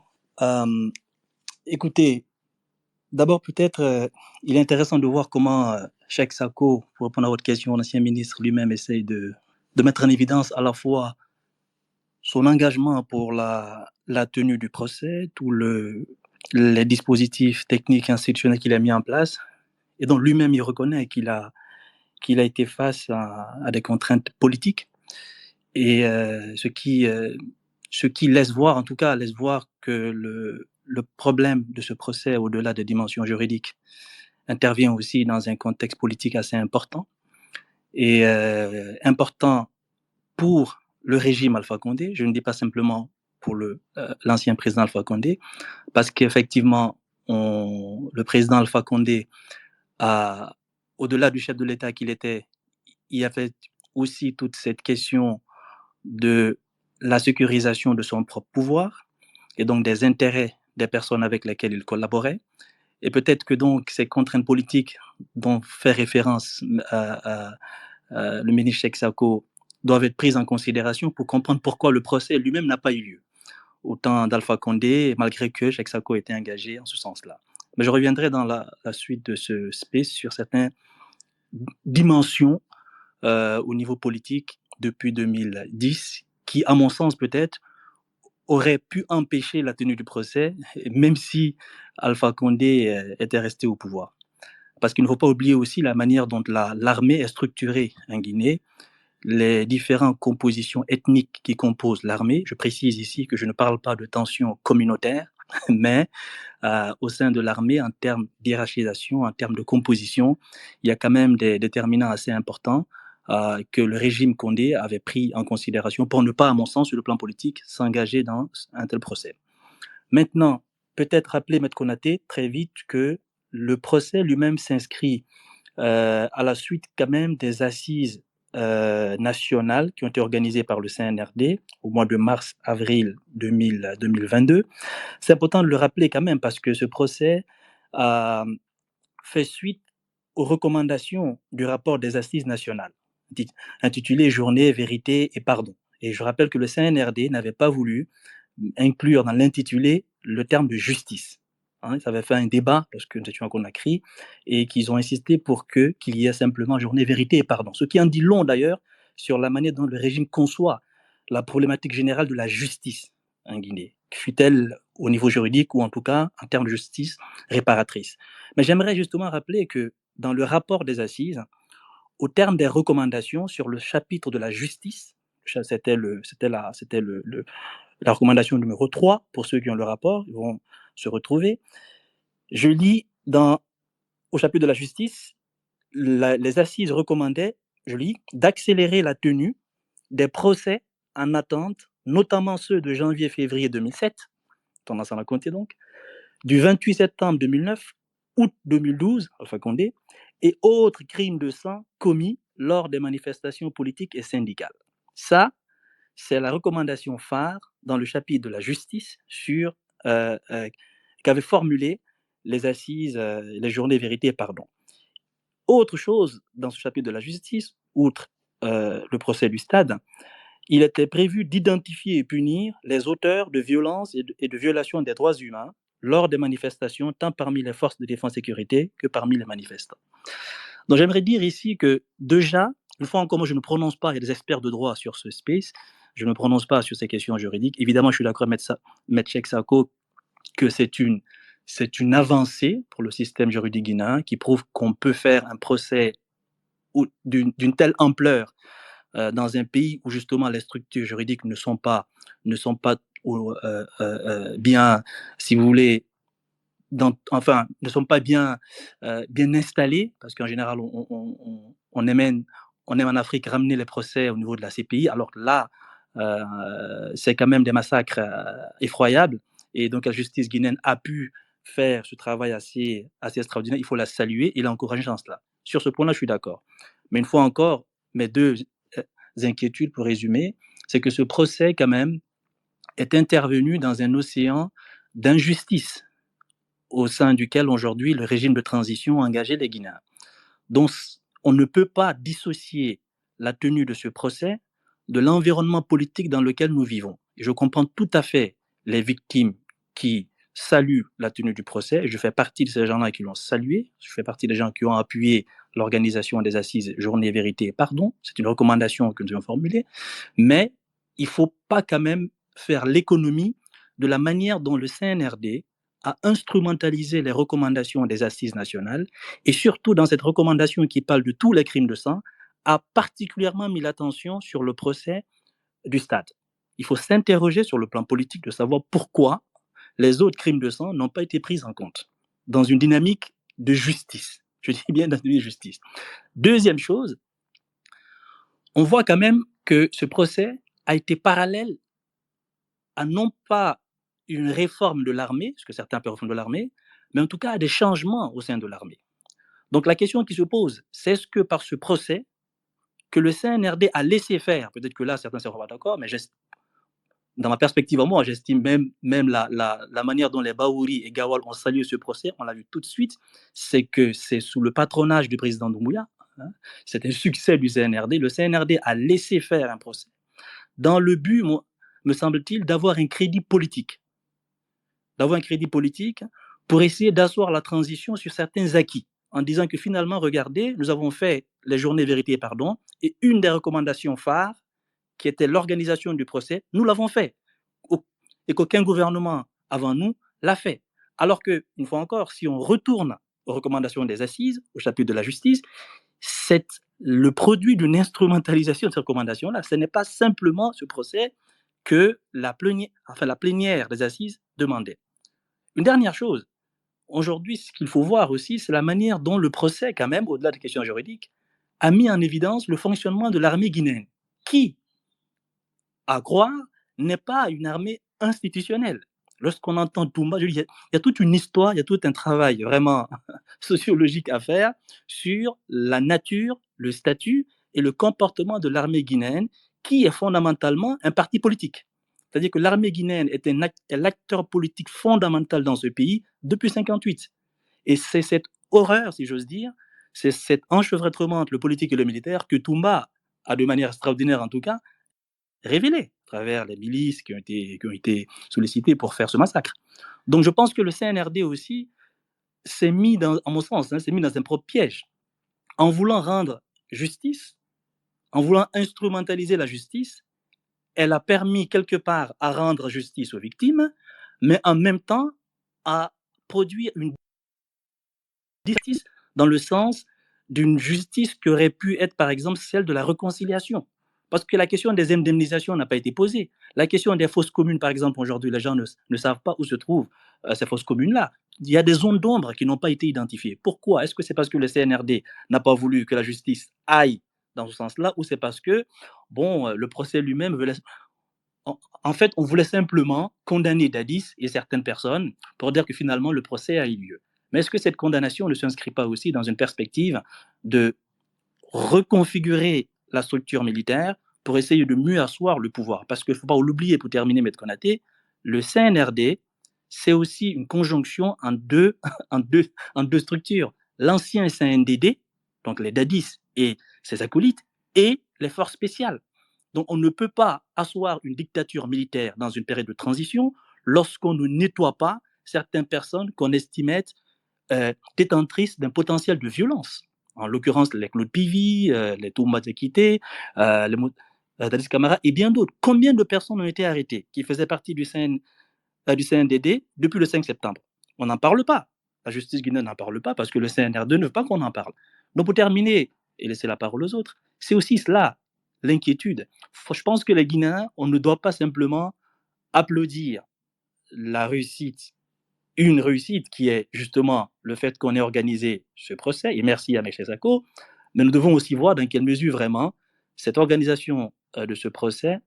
Écoutez, d'abord peut-être il est intéressant de voir comment Cheikh Sako, pour répondre à votre question, l'ancien ministre lui-même essaye de mettre en évidence à la fois son engagement pour la tenue du procès, tous les dispositifs techniques et institutionnels qu'il a mis en place, et dont lui-même il reconnaît qu'il a été face à des contraintes politiques, et ce qui laisse voir, en tout cas, laisse voir que le problème de ce procès, au-delà des dimensions juridiques, intervient aussi dans un contexte politique assez important, et important pour le régime Alpha Condé. Je ne dis pas simplement pour l'ancien président Alpha Condé, parce qu'effectivement, le président Alpha Condé a, au-delà du chef de l'État qu'il était, il y avait aussi toute cette question de la sécurisation de son propre pouvoir et donc des intérêts des personnes avec lesquelles il collaborait. Et peut-être que donc ces contraintes politiques dont fait référence le ministre Cheikh Sako doivent être prises en considération pour comprendre pourquoi le procès lui-même n'a pas eu lieu au temps d'Alpha Condé, malgré que Cheikh Sako était engagé en ce sens-là. Mais je reviendrai dans la suite de ce space sur certaines dimensions au niveau politique depuis 2010, qui, à mon sens, peut-être, aurait pu empêcher la tenue du procès, même si Alpha Condé était resté au pouvoir. Parce qu'il ne faut pas oublier aussi la manière dont l'armée est structurée en Guinée, les différentes compositions ethniques qui composent l'armée. Je précise ici que je ne parle pas de tensions communautaires, mais au sein de l'armée, en termes d'hiérarchisation, en termes de composition, il y a quand même des déterminants assez importants que le régime Condé avait pris en considération pour ne pas, à mon sens, sur le plan politique, s'engager dans un tel procès. Maintenant, peut-être rappeler, Maître Konaté, très vite que le procès lui-même s'inscrit à la suite quand même des assises nationales qui ont été organisées par le CNRD au mois de mars-avril 2022. C'est important de le rappeler quand même parce que ce procès fait suite aux recommandations du rapport des assises nationales, intitulé Journée, vérité et pardon. Et je rappelle que le CNRD n'avait pas voulu inclure dans l'intitulé le terme de justice. Ça avait fait un débat lorsque nous étions à Conakry et qu'ils ont insisté pour qu'il y ait simplement journée, vérité et pardon. Ce qui en dit long d'ailleurs sur la manière dont le régime conçoit la problématique générale de la justice en Guinée, fût-elle au niveau juridique ou en tout cas en termes de justice réparatrice. Mais j'aimerais justement rappeler que dans le rapport des assises, au terme des recommandations sur le chapitre de la justice, c'était la recommandation numéro 3, pour ceux qui ont le rapport, ils vont se retrouver. Je lis au chapitre de la justice, les assises recommandaient, je lis, d'accélérer la tenue des procès en attente, notamment ceux de janvier-février 2007, tendance à la compter donc, du 28 septembre 2009, août 2012, Alpha Condé, et autres crimes de sang commis lors des manifestations politiques et syndicales. Ça, c'est la recommandation phare dans le chapitre de la justice qu'avaient formulé les assises, les journées vérité et pardon. Autre chose dans ce chapitre de la justice, outre le procès du stade, il était prévu d'identifier et punir les auteurs de violences et de violations des droits humains lors des manifestations, tant parmi les forces de défense et sécurité que parmi les manifestants. Donc j'aimerais dire ici que déjà, une fois encore, moi je ne prononce pas, il y a des experts de droit sur ce space, je ne me prononce pas sur ces questions juridiques. Évidemment, je suis d'accord avec M. Cheikh Sako que c'est une avancée pour le système juridique guinéen qui prouve qu'on peut faire un procès d'une telle ampleur dans un pays où justement les structures juridiques ne sont pas bien, si vous voulez, ne sont pas bien installées, parce qu'en général, on aime en Afrique ramener les procès au niveau de la CPI, alors que là, c'est quand même des massacres effroyables, et donc la justice guinéenne a pu faire ce travail assez extraordinaire, il faut la saluer et l'encourager dans cela. Sur ce point-là, je suis d'accord. Mais une fois encore, mes deux inquiétudes, pour résumer, c'est que ce procès, quand même, est intervenu dans un océan d'injustice au sein duquel aujourd'hui le régime de transition a engagé les Guinéens. Donc, on ne peut pas dissocier la tenue de ce procès de l'environnement politique dans lequel nous vivons. Et je comprends tout à fait les victimes qui saluent la tenue du procès. Je fais partie de ces gens-là qui l'ont salué. Je fais partie des gens qui ont appuyé l'organisation des assises Journée Vérité et Pardon. C'est une recommandation que nous avons formulée. Mais il ne faut pas quand même faire l'économie de la manière dont le CNRD a instrumentalisé les recommandations des assises nationales et surtout dans cette recommandation qui parle de tous les crimes de sang, a particulièrement mis l'attention sur le procès du stade. Il faut s'interroger sur le plan politique de savoir pourquoi les autres crimes de sang n'ont pas été pris en compte dans une dynamique de justice. Je dis bien dans une dynamique de justice. Deuxième chose, on voit quand même que ce procès a été parallèle à non pas une réforme de l'armée, ce que certains appellent réforme de l'armée, mais en tout cas à des changements au sein de l'armée. Donc la question qui se pose, c'est est-ce que par ce procès, que le CNRD a laissé faire, peut-être que là certains ne seront pas d'accord, mais dans ma perspective à moi, j'estime même la manière dont les Baouri et Gawal ont salué ce procès, on l'a vu tout de suite, c'est que c'est sous le patronage du président Doumbouya, c'est un succès du CNRD, le CNRD a laissé faire un procès, dans le but, me semble-t-il, d'avoir un crédit politique pour essayer d'asseoir la transition sur certains acquis, en disant que finalement, regardez, nous avons fait les journées vérité et pardon, et une des recommandations phares, qui était l'organisation du procès, nous l'avons fait, et qu'aucun gouvernement avant nous l'a fait. Alors que, une fois encore, si on retourne aux recommandations des assises, au chapitre de la justice, c'est le produit d'une instrumentalisation de ces recommandations-là. Ce n'est pas simplement ce procès que la plénière des assises demandait. Une dernière chose, aujourd'hui, ce qu'il faut voir aussi, c'est la manière dont le procès, quand même, au-delà des questions juridiques, a mis en évidence le fonctionnement de l'armée guinéenne, qui, à croire, n'est pas une armée institutionnelle. Lorsqu'on entend Toumba, il y a toute une histoire, il y a tout un travail vraiment sociologique à faire sur la nature, le statut et le comportement de l'armée guinéenne, qui est fondamentalement un parti politique. C'est-à-dire que l'armée guinéenne est l'acteur politique fondamental dans ce pays depuis 1958. Et c'est cette horreur, si j'ose dire, c'est cet enchevêtrement entre le politique et le militaire que Toumba a, de manière extraordinaire en tout cas, révélé à travers les milices qui ont été sollicitées pour faire ce massacre. Donc je pense que le CNRD aussi s'est mis, en mon sens, s'est mis dans un propre piège. En voulant rendre justice, en voulant instrumentaliser la justice, elle a permis quelque part à rendre justice aux victimes, mais en même temps à produire une justice dans le sens d'une justice qui aurait pu être, par exemple, celle de la réconciliation. Parce que la question des indemnisations n'a pas été posée. La question des fosses communes, par exemple, aujourd'hui, les gens ne savent pas où se trouvent ces fosses communes-là. Il y a des zones d'ombre qui n'ont pas été identifiées. Pourquoi? Est-ce que c'est parce que le CNRD n'a pas voulu que la justice aille dans ce sens-là, ou c'est parce que, bon, le procès lui-même veut... En fait, on voulait simplement condamner Dadis et certaines personnes pour dire que finalement le procès a eu lieu. Mais est-ce que cette condamnation ne s'inscrit pas aussi dans une perspective de reconfigurer la structure militaire pour essayer de mieux asseoir le pouvoir? Parce qu'il ne faut pas l'oublier, pour terminer, Maître Konaté, le CNRD, c'est aussi une conjonction en deux, en deux structures. L'ancien CNDD, donc les Dadis et ses acolytes, et les forces spéciales. Donc on ne peut pas asseoir une dictature militaire dans une période de transition lorsqu'on ne nettoie pas certaines personnes qu'on estimait détentrices d'un potentiel de violence. En l'occurrence, les Claude Pivy, les Touma Tekité, les Dadis Camara et bien d'autres. Combien de personnes ont été arrêtées qui faisaient partie du CNDD depuis le 5 septembre? On n'en parle pas. La justice guinéenne n'en parle pas parce que le CNR2 ne veut pas qu'on en parle. Donc pour terminer et laisser la parole aux autres, c'est aussi cela, l'inquiétude. Je pense que les Guinéens, on ne doit pas simplement applaudir la réussite, une réussite qui est justement le fait qu'on ait organisé ce procès, et merci à M. Sako, mais nous devons aussi voir dans quelle mesure vraiment cette organisation de ce procès,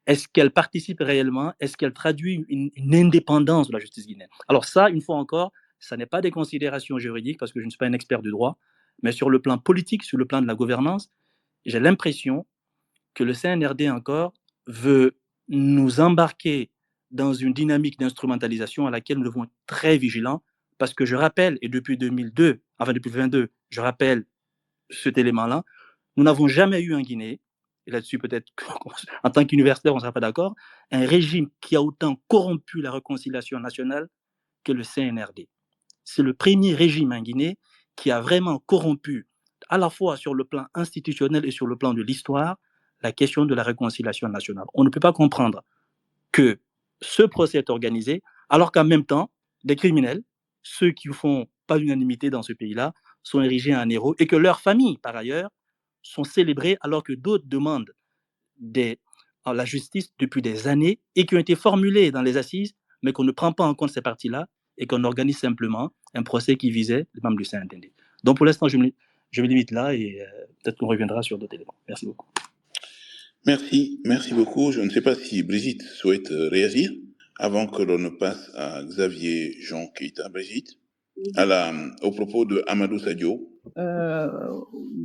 est-ce qu'elle participe réellement, est-ce qu'elle traduit une indépendance de la justice guinéenne? Alors ça, une fois encore, ça n'est pas des considérations juridiques, parce que je ne suis pas un expert du droit, mais sur le plan politique, sur le plan de la gouvernance, j'ai l'impression que le CNRD encore veut nous embarquer dans une dynamique d'instrumentalisation à laquelle nous devons être très vigilants, parce que je rappelle, et depuis 2022, je rappelle cet élément-là, nous n'avons jamais eu en Guinée, et là-dessus peut-être en tant qu'universitaire on ne sera pas d'accord, un régime qui a autant corrompu la réconciliation nationale que le CNRD. C'est le premier régime en Guinée qui a vraiment corrompu, à la fois sur le plan institutionnel et sur le plan de l'histoire, la question de la réconciliation nationale. On ne peut pas comprendre que ce procès est organisé alors qu'en même temps, des criminels, ceux qui ne font pas l'unanimité dans ce pays-là, sont érigés en héros et que leurs familles, par ailleurs, sont célébrées alors que d'autres demandent la justice depuis des années et qui ont été formulées dans les assises, mais qu'on ne prend pas en compte ces parties-là et qu'on organise simplement un procès qui visait les membres du CNTD. Donc pour l'instant, je me limite là et peut-être qu'on reviendra sur d'autres éléments. Merci beaucoup. Merci beaucoup. Je ne sais pas si Brigitte souhaite réagir avant que l'on ne passe à Xavier Jean Keita. Brigitte, au propos de Amadou Sadio.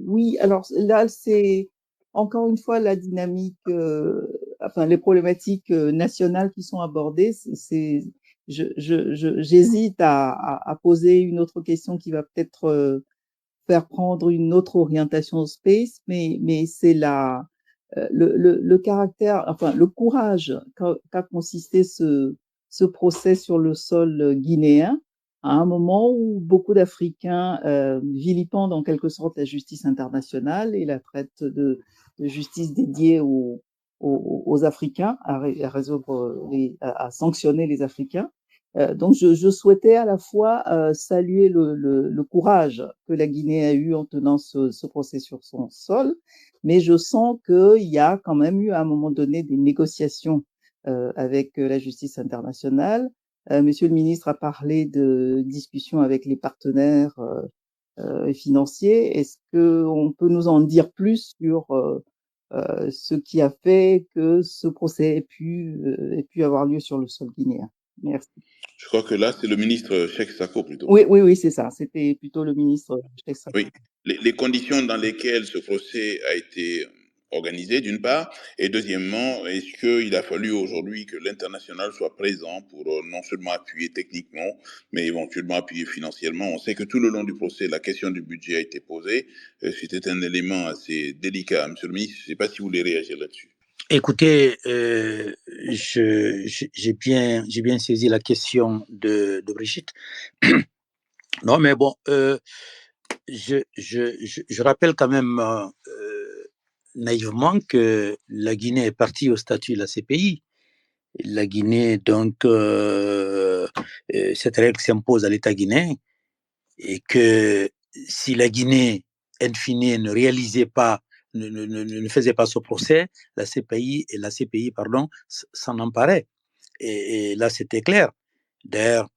Oui, alors là, c'est encore une fois la dynamique, les problématiques nationales qui sont abordées. J'hésite à poser une autre question qui va peut-être faire prendre une autre orientation au space, mais c'est le caractère, le courage qu'a consisté ce procès sur le sol guinéen, à un moment où beaucoup d'Africains vilipendent en quelque sorte la justice internationale et la traitent de justice dédiée aux Africains, à sanctionner les Africains. Donc, je souhaitais à la fois saluer le courage que la Guinée a eu en tenant ce procès sur son sol, mais je sens qu'il y a quand même eu à un moment donné des négociations avec la justice internationale. Monsieur le ministre a parlé de discussions avec les partenaires financiers. Est-ce qu'on peut nous en dire plus sur ce qui a fait que ce procès ait pu avoir lieu sur le sol guinéen? Merci. Je crois que là, c'est le ministre Cheikh Sako plutôt. Oui, c'est ça. C'était plutôt le ministre Cheikh Sako. Oui, les conditions dans lesquelles ce procès a été organisé, d'une part, et deuxièmement, est-ce qu'il a fallu aujourd'hui que l'international soit présent pour non seulement appuyer techniquement, mais éventuellement appuyer financièrement? On sait que tout le long du procès, la question du budget a été posée. C'était un élément assez délicat. Monsieur le ministre, je ne sais pas si vous voulez réagir là-dessus. Écoutez, j'ai bien saisi la question de Brigitte. Non, mais bon, je rappelle quand même naïvement que la Guinée est partie au statut de la CPI. La Guinée, donc, cette règle s'impose à l'État guinéen et que si la Guinée, in fine, ne réalisait pas, ne faisait pas ce procès, la CPI s'en emparait. Et là, c'était clair. D'ailleurs,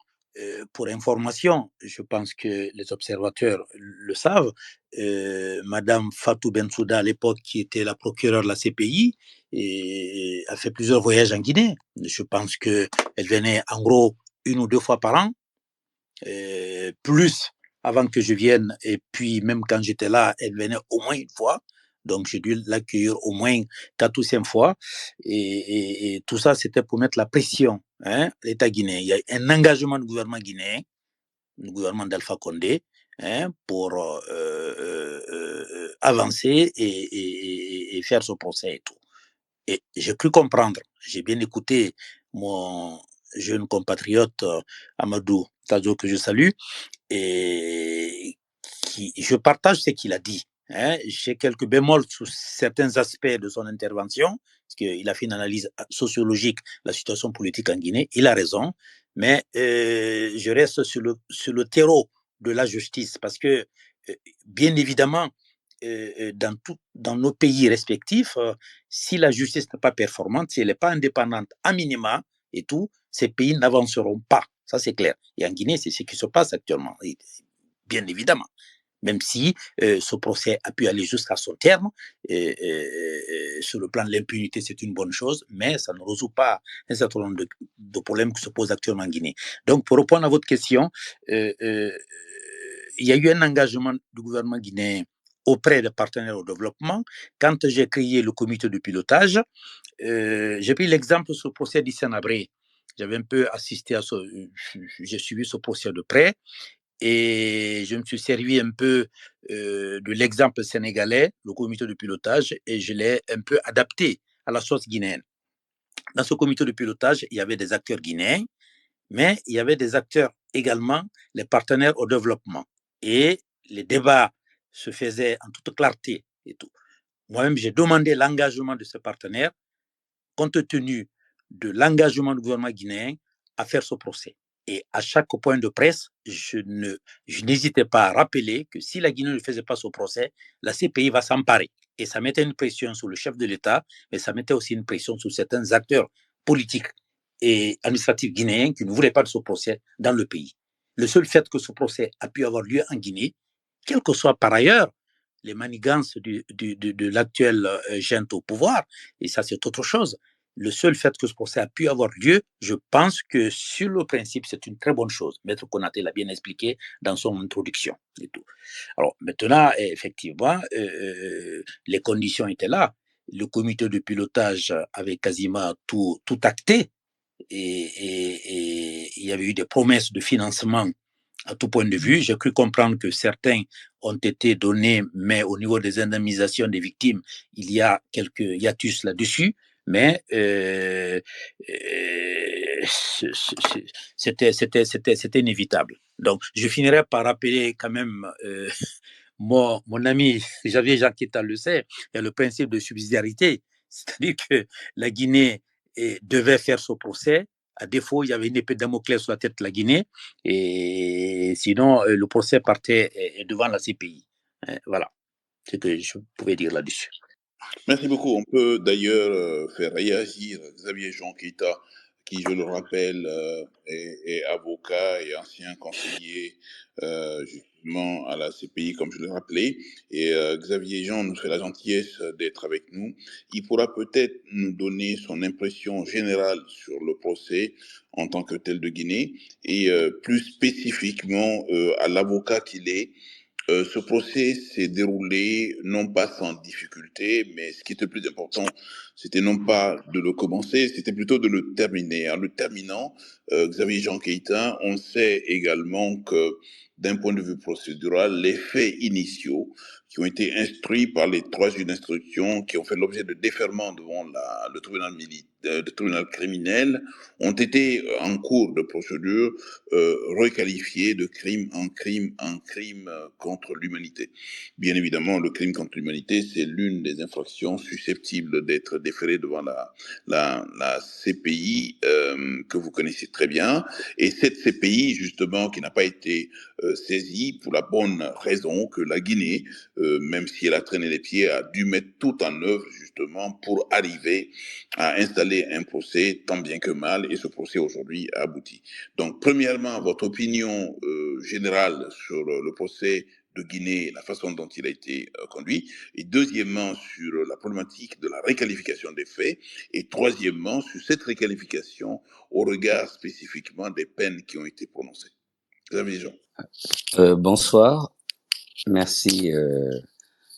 pour information, je pense que les observateurs le savent, Madame Fatou Bensouda, à l'époque, qui était la procureure de la CPI, a fait plusieurs voyages en Guinée. Je pense qu'elle venait en gros 1 ou 2 fois par an, plus avant que je vienne. Et puis, même quand j'étais là, elle venait au moins 1 fois. Donc, j'ai dû l'accueillir au moins 4 ou 5 fois. Et tout ça, c'était pour mettre la pression, hein, l'État guinéen. Il y a un engagement du gouvernement guinéen, du gouvernement d'Alpha Condé, hein, pour avancer et faire ce procès et tout. Et j'ai cru comprendre, j'ai bien écouté mon jeune compatriote Amadou Tadzo, que je salue, et je partage ce qu'il a dit. Hein. J'ai quelques bémols sur certains aspects de son intervention, parce qu'il a fait une analyse sociologique de la situation politique en Guinée. Il a raison, mais je reste sur le terreau de la justice, parce que, bien évidemment, dans nos pays respectifs, si la justice n'est pas performante, si elle n'est pas indépendante à minima et tout, ces pays n'avanceront pas. Ça, c'est clair. Et en Guinée, c'est ce qui se passe actuellement, bien évidemment. Même si ce procès a pu aller jusqu'à son terme, sur le plan de l'impunité, c'est une bonne chose, mais ça ne résout pas un certain nombre de problèmes qui se posent actuellement en Guinée. Donc, pour répondre à votre question, il y a eu un engagement du gouvernement guinéen auprès des partenaires au développement. Quand j'ai créé le comité de pilotage, j'ai pris l'exemple sur le procès d'Issanabré. J'avais un peu assisté à j'ai suivi ce procès de près et je me suis servi un peu de l'exemple sénégalais, le comité de pilotage, et je l'ai un peu adapté à la sauce guinéenne. Dans ce comité de pilotage, il y avait des acteurs guinéens, mais il y avait des acteurs également, les partenaires au développement. Et les débats se faisaient en toute clarté et tout. Moi-même, j'ai demandé l'engagement de ces partenaires, compte tenu de l'engagement du gouvernement guinéen à faire ce procès. Et à chaque point de presse, je n'hésitais pas à rappeler que si la Guinée ne faisait pas ce procès, la CPI va s'emparer. Et ça mettait une pression sur le chef de l'État, mais ça mettait aussi une pression sur certains acteurs politiques et administratifs guinéens qui ne voulaient pas de ce procès dans le pays. Le seul fait que ce procès a pu avoir lieu en Guinée, quel que soit par ailleurs les manigances de l'actuel junte au pouvoir, et ça c'est autre chose. Le seul fait que ce procès a pu avoir lieu, je pense que sur le principe, c'est une très bonne chose. Maître Konaté l'a bien expliqué dans son introduction et tout. Alors maintenant, effectivement, les conditions étaient là. Le comité de pilotage avait quasiment tout acté et il y avait eu des promesses de financement à tout point de vue. J'ai cru comprendre que certains ont été donnés, mais au niveau des indemnisations des victimes, il y a quelques hiatus là-dessus. Mais c'était inévitable. Donc, je finirai par rappeler quand même mon ami Xavier Jacquetta le sait, il y a le principe de subsidiarité, c'est-à-dire que la Guinée devait faire ce procès. À défaut, il y avait une épée de Damoclès sur la tête de la Guinée, et sinon, le procès partait devant la CPI. Voilà ce que je pouvais dire là-dessus. Merci beaucoup. On peut d'ailleurs faire réagir Xavier Jean Keita, qui, je le rappelle, est avocat et ancien conseiller justement à la CPI, comme je l'ai rappelé. Et Xavier Jean nous fait la gentillesse d'être avec nous. Il pourra peut-être nous donner son impression générale sur le procès en tant que tel de Guinée et plus spécifiquement à l'avocat qu'il est. Ce procès s'est déroulé non pas sans difficulté, mais ce qui était le plus important, c'était non pas de le commencer, c'était plutôt de le terminer. En le terminant, Xavier Jean Keita, on sait également que d'un point de vue procédural, les faits initiaux qui ont été instruits par les 3 juges d'instruction, qui ont fait l'objet de déferment devant le tribunal de tribunal criminel ont été en cours de procédure requalifiés de crime en crime contre l'humanité. Bien évidemment, le crime contre l'humanité, c'est l'une des infractions susceptibles d'être déférées devant la CPI que vous connaissez très bien. Et cette CPI, justement, qui n'a pas été saisie pour la bonne raison que la Guinée, même si elle a traîné les pieds, a dû mettre tout en œuvre, justement, pour arriver à installer un procès tant bien que mal, et ce procès aujourd'hui a abouti. Donc, premièrement, votre opinion générale sur le procès de Guinée, la façon dont il a été conduit, et deuxièmement, sur la problématique de la réqualification des faits, et troisièmement, sur cette réqualification au regard spécifiquement des peines qui ont été prononcées. Xavier Jean. Bonsoir. Merci,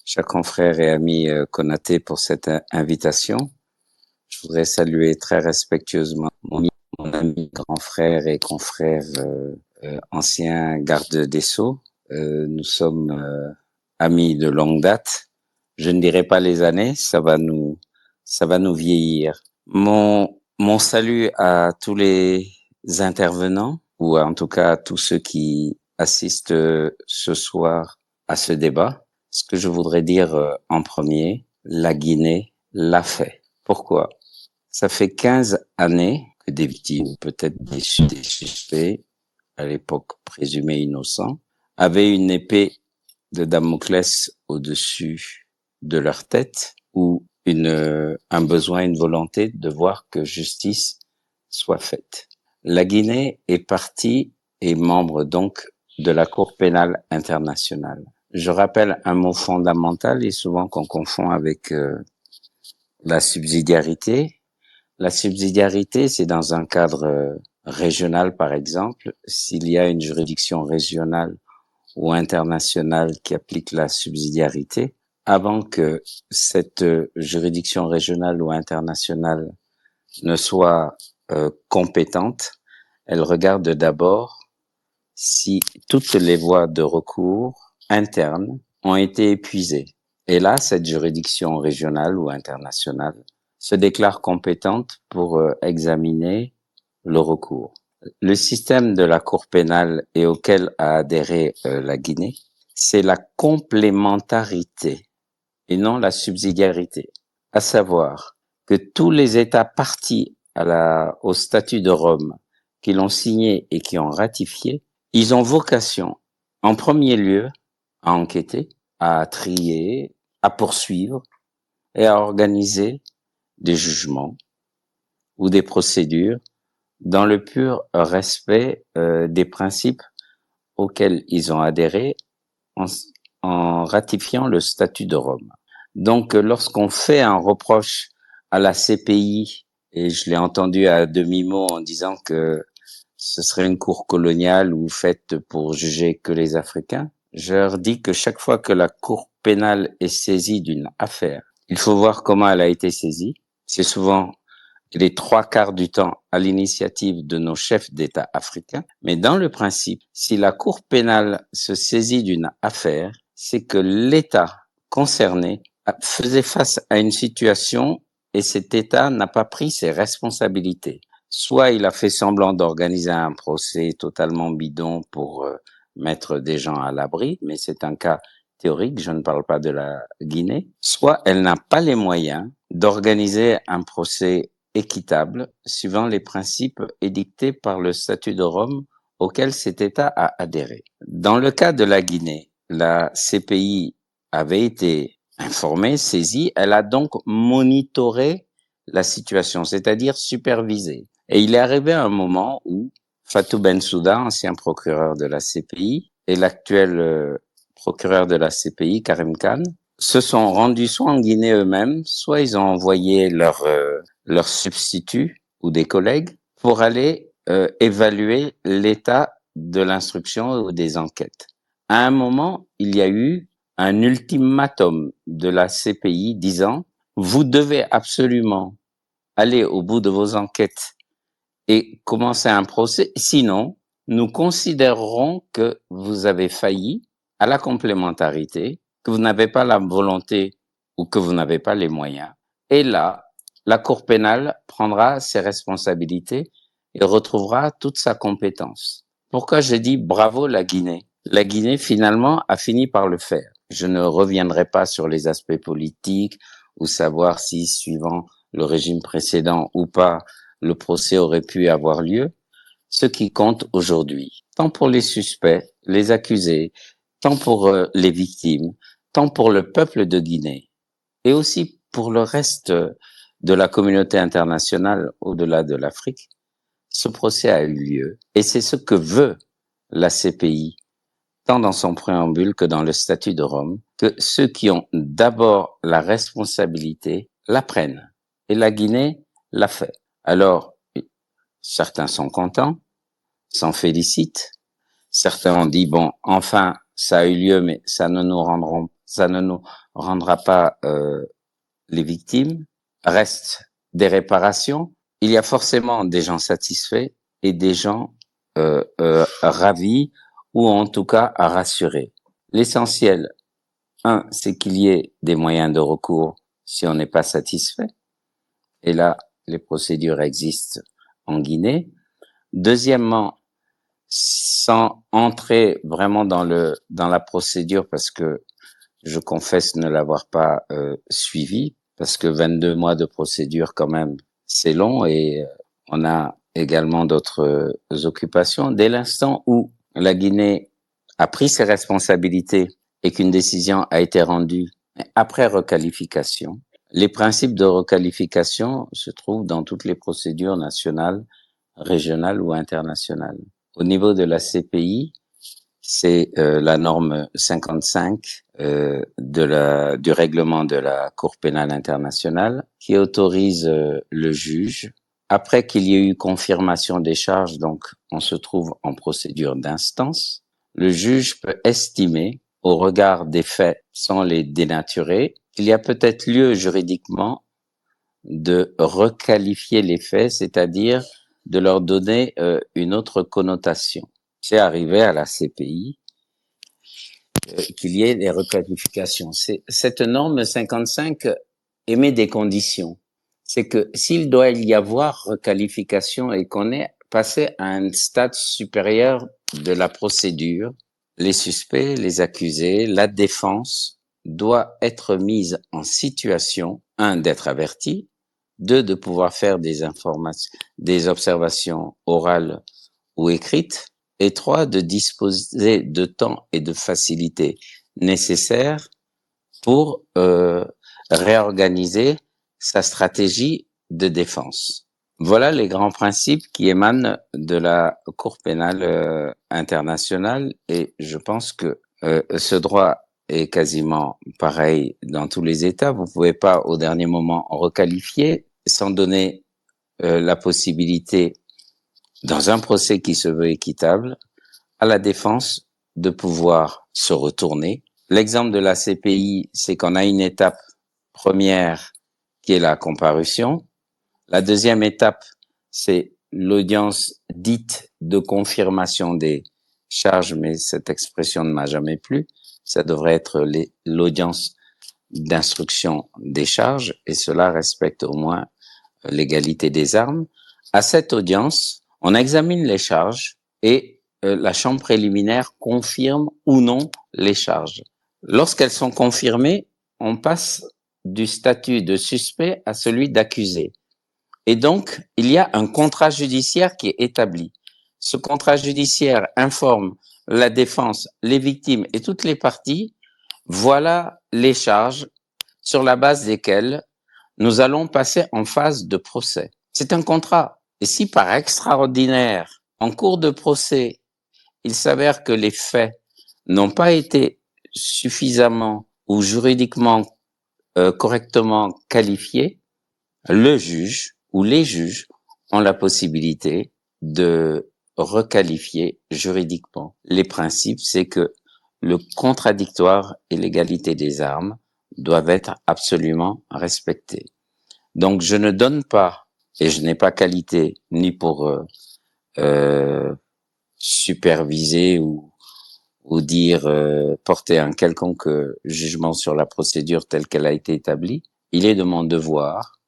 cher confrère et ami Konaté, pour cette invitation. Je voudrais saluer très respectueusement mon ami, grand frère et confrère, ancien garde des Sceaux. Nous sommes amis de longue date. Je ne dirai pas les années, ça va nous vieillir. Mon salut à tous les intervenants, ou en tout cas à tous ceux qui assistent ce soir à ce débat. Ce que je voudrais dire en premier, la Guinée l'a fait. Pourquoi? Ça fait 15 années que des victimes, peut-être des suspects, à l'époque présumés innocents, avaient une épée de Damoclès au-dessus de leur tête, ou un besoin, une volonté de voir que justice soit faite. La Guinée est partie et membre donc de la Cour pénale internationale. Je rappelle un mot fondamental et souvent qu'on confond avec la subsidiarité. La subsidiarité, c'est dans un cadre régional, par exemple. S'il y a une juridiction régionale ou internationale qui applique la subsidiarité, avant que cette juridiction régionale ou internationale ne soit compétente, elle regarde d'abord si toutes les voies de recours internes ont été épuisées. Et là, cette juridiction régionale ou internationale se déclare compétente pour examiner le recours. Le système de la Cour pénale et auquel a adhéré la Guinée, c'est la complémentarité et non la subsidiarité. À savoir que tous les États partis au statut de Rome qui l'ont signé et qui ont ratifié, ils ont vocation, en premier lieu, à enquêter, à trier, à poursuivre et à organiser des jugements ou des procédures dans le pur respect des principes auxquels ils ont adhéré en ratifiant le statut de Rome. Donc, lorsqu'on fait un reproche à la CPI, et je l'ai entendu à demi-mot en disant que ce serait une cour coloniale ou faite pour juger que les Africains, je leur dis que chaque fois que la Cour pénale est saisie d'une affaire, il faut voir comment elle a été saisie. C'est souvent les 3/4 du temps à l'initiative de nos chefs d'État africains. Mais dans le principe, si la Cour pénale se saisit d'une affaire, c'est que l'État concerné faisait face à une situation et cet État n'a pas pris ses responsabilités. Soit il a fait semblant d'organiser un procès totalement bidon pour mettre des gens à l'abri, mais c'est un cas théorique, je ne parle pas de la Guinée. Soit elle n'a pas les moyens d'organiser un procès équitable, suivant les principes édictés par le statut de Rome auquel cet État a adhéré. Dans le cas de la Guinée, la CPI avait été informée, saisie, elle a donc monitoré la situation, c'est-à-dire supervisé. Et il est arrivé un moment où Fatou Bensouda, ancien procureur de la CPI, et l'actuel procureur de la CPI, Karim Khan, se sont rendus soit en Guinée eux-mêmes, soit ils ont envoyé leurs substituts ou des collègues pour aller évaluer l'état de l'instruction ou des enquêtes. À un moment, il y a eu un ultimatum de la CPI disant « Vous devez absolument aller au bout de vos enquêtes et commencer un procès, sinon nous considérerons que vous avez failli à la complémentarité, que vous n'avez pas la volonté ou que vous n'avez pas les moyens. » Et là, la Cour pénale prendra ses responsabilités et retrouvera toute sa compétence. Pourquoi je dis bravo la Guinée? La Guinée, finalement, a fini par le faire. Je ne reviendrai pas sur les aspects politiques ou savoir si, suivant le régime précédent ou pas, le procès aurait pu avoir lieu. Ce qui compte aujourd'hui, tant pour les suspects, les accusés, tant pour les victimes, tant pour le peuple de Guinée, et aussi pour le reste de la communauté internationale au-delà de l'Afrique, ce procès a eu lieu. Et c'est ce que veut la CPI, tant dans son préambule que dans le statut de Rome, que ceux qui ont d'abord la responsabilité la prennent. Et la Guinée l'a fait. Alors, certains sont contents, s'en félicitent. Certains ont dit, bon, enfin, ça a eu lieu, mais ça ne nous rendra pas les victimes. Reste des réparations. Il y a forcément des gens satisfaits et des gens ravis ou en tout cas à rassurer. L'essentiel, c'est qu'il y ait des moyens de recours si on n'est pas satisfait. Et là, les procédures existent en Guinée. Deuxièmement, sans entrer vraiment dans la procédure, parce que je confesse ne l'avoir pas suivi, parce que 22 mois de procédure quand même, c'est long et on a également d'autres occupations. Dès l'instant où la Guinée a pris ses responsabilités et qu'une décision a été rendue après requalification, les principes de requalification se trouvent dans toutes les procédures nationales, régionales ou internationales. Au niveau de la CPI, c'est la norme 55 du règlement de la Cour pénale internationale qui autorise le juge, après qu'il y ait eu confirmation des charges, donc on se trouve en procédure d'instance, le juge peut estimer, au regard des faits sans les dénaturer, qu'il y a peut-être lieu juridiquement de requalifier les faits, c'est-à-dire de leur donner une autre connotation. C'est arrivé à la CPI qu'il y ait des requalifications. Cette norme 55 émet des conditions. C'est que s'il doit y avoir requalification et qu'on est passé à un stade supérieur de la procédure, les suspects, les accusés, la défense doit être mise en situation, d'être avertis, de pouvoir faire des observations orales ou écrites, et 3, de disposer de temps et de facilité nécessaires pour réorganiser sa stratégie de défense. Voilà les grands principes qui émanent de la Cour pénale internationale, et je pense que ce droit est quasiment pareil dans tous les États. Vous pouvez pas au dernier moment requalifier sans donner la possibilité, dans un procès qui se veut équitable, à la défense de pouvoir se retourner. L'exemple de la CPI, c'est qu'on a une étape première qui est la comparution. La deuxième étape, c'est l'audience dite de confirmation des charges, mais cette expression ne m'a jamais plu. Ça devrait être l'audience d'instruction des charges, et cela respecte au moins l'égalité des armes. À cette audience, on examine les charges et la chambre préliminaire confirme ou non les charges. Lorsqu'elles sont confirmées, on passe du statut de suspect à celui d'accusé. Et donc, il y a un contrat judiciaire qui est établi. Ce contrat judiciaire informe la défense, les victimes et toutes les parties. Voilà les charges sur la base desquelles nous allons passer en phase de procès. C'est un contrat. Et si par extraordinaire, en cours de procès, il s'avère que les faits n'ont pas été suffisamment ou juridiquement correctement qualifiés, le juge ou les juges ont la possibilité de requalifier juridiquement. Les principes, c'est que le contradictoire et l'égalité des armes doivent être absolument respectés. Donc, je ne donne pas, et je n'ai pas qualité ni pour superviser ou dire porter un quelconque jugement sur la procédure telle qu'elle a été établie. Il est de mon devoir,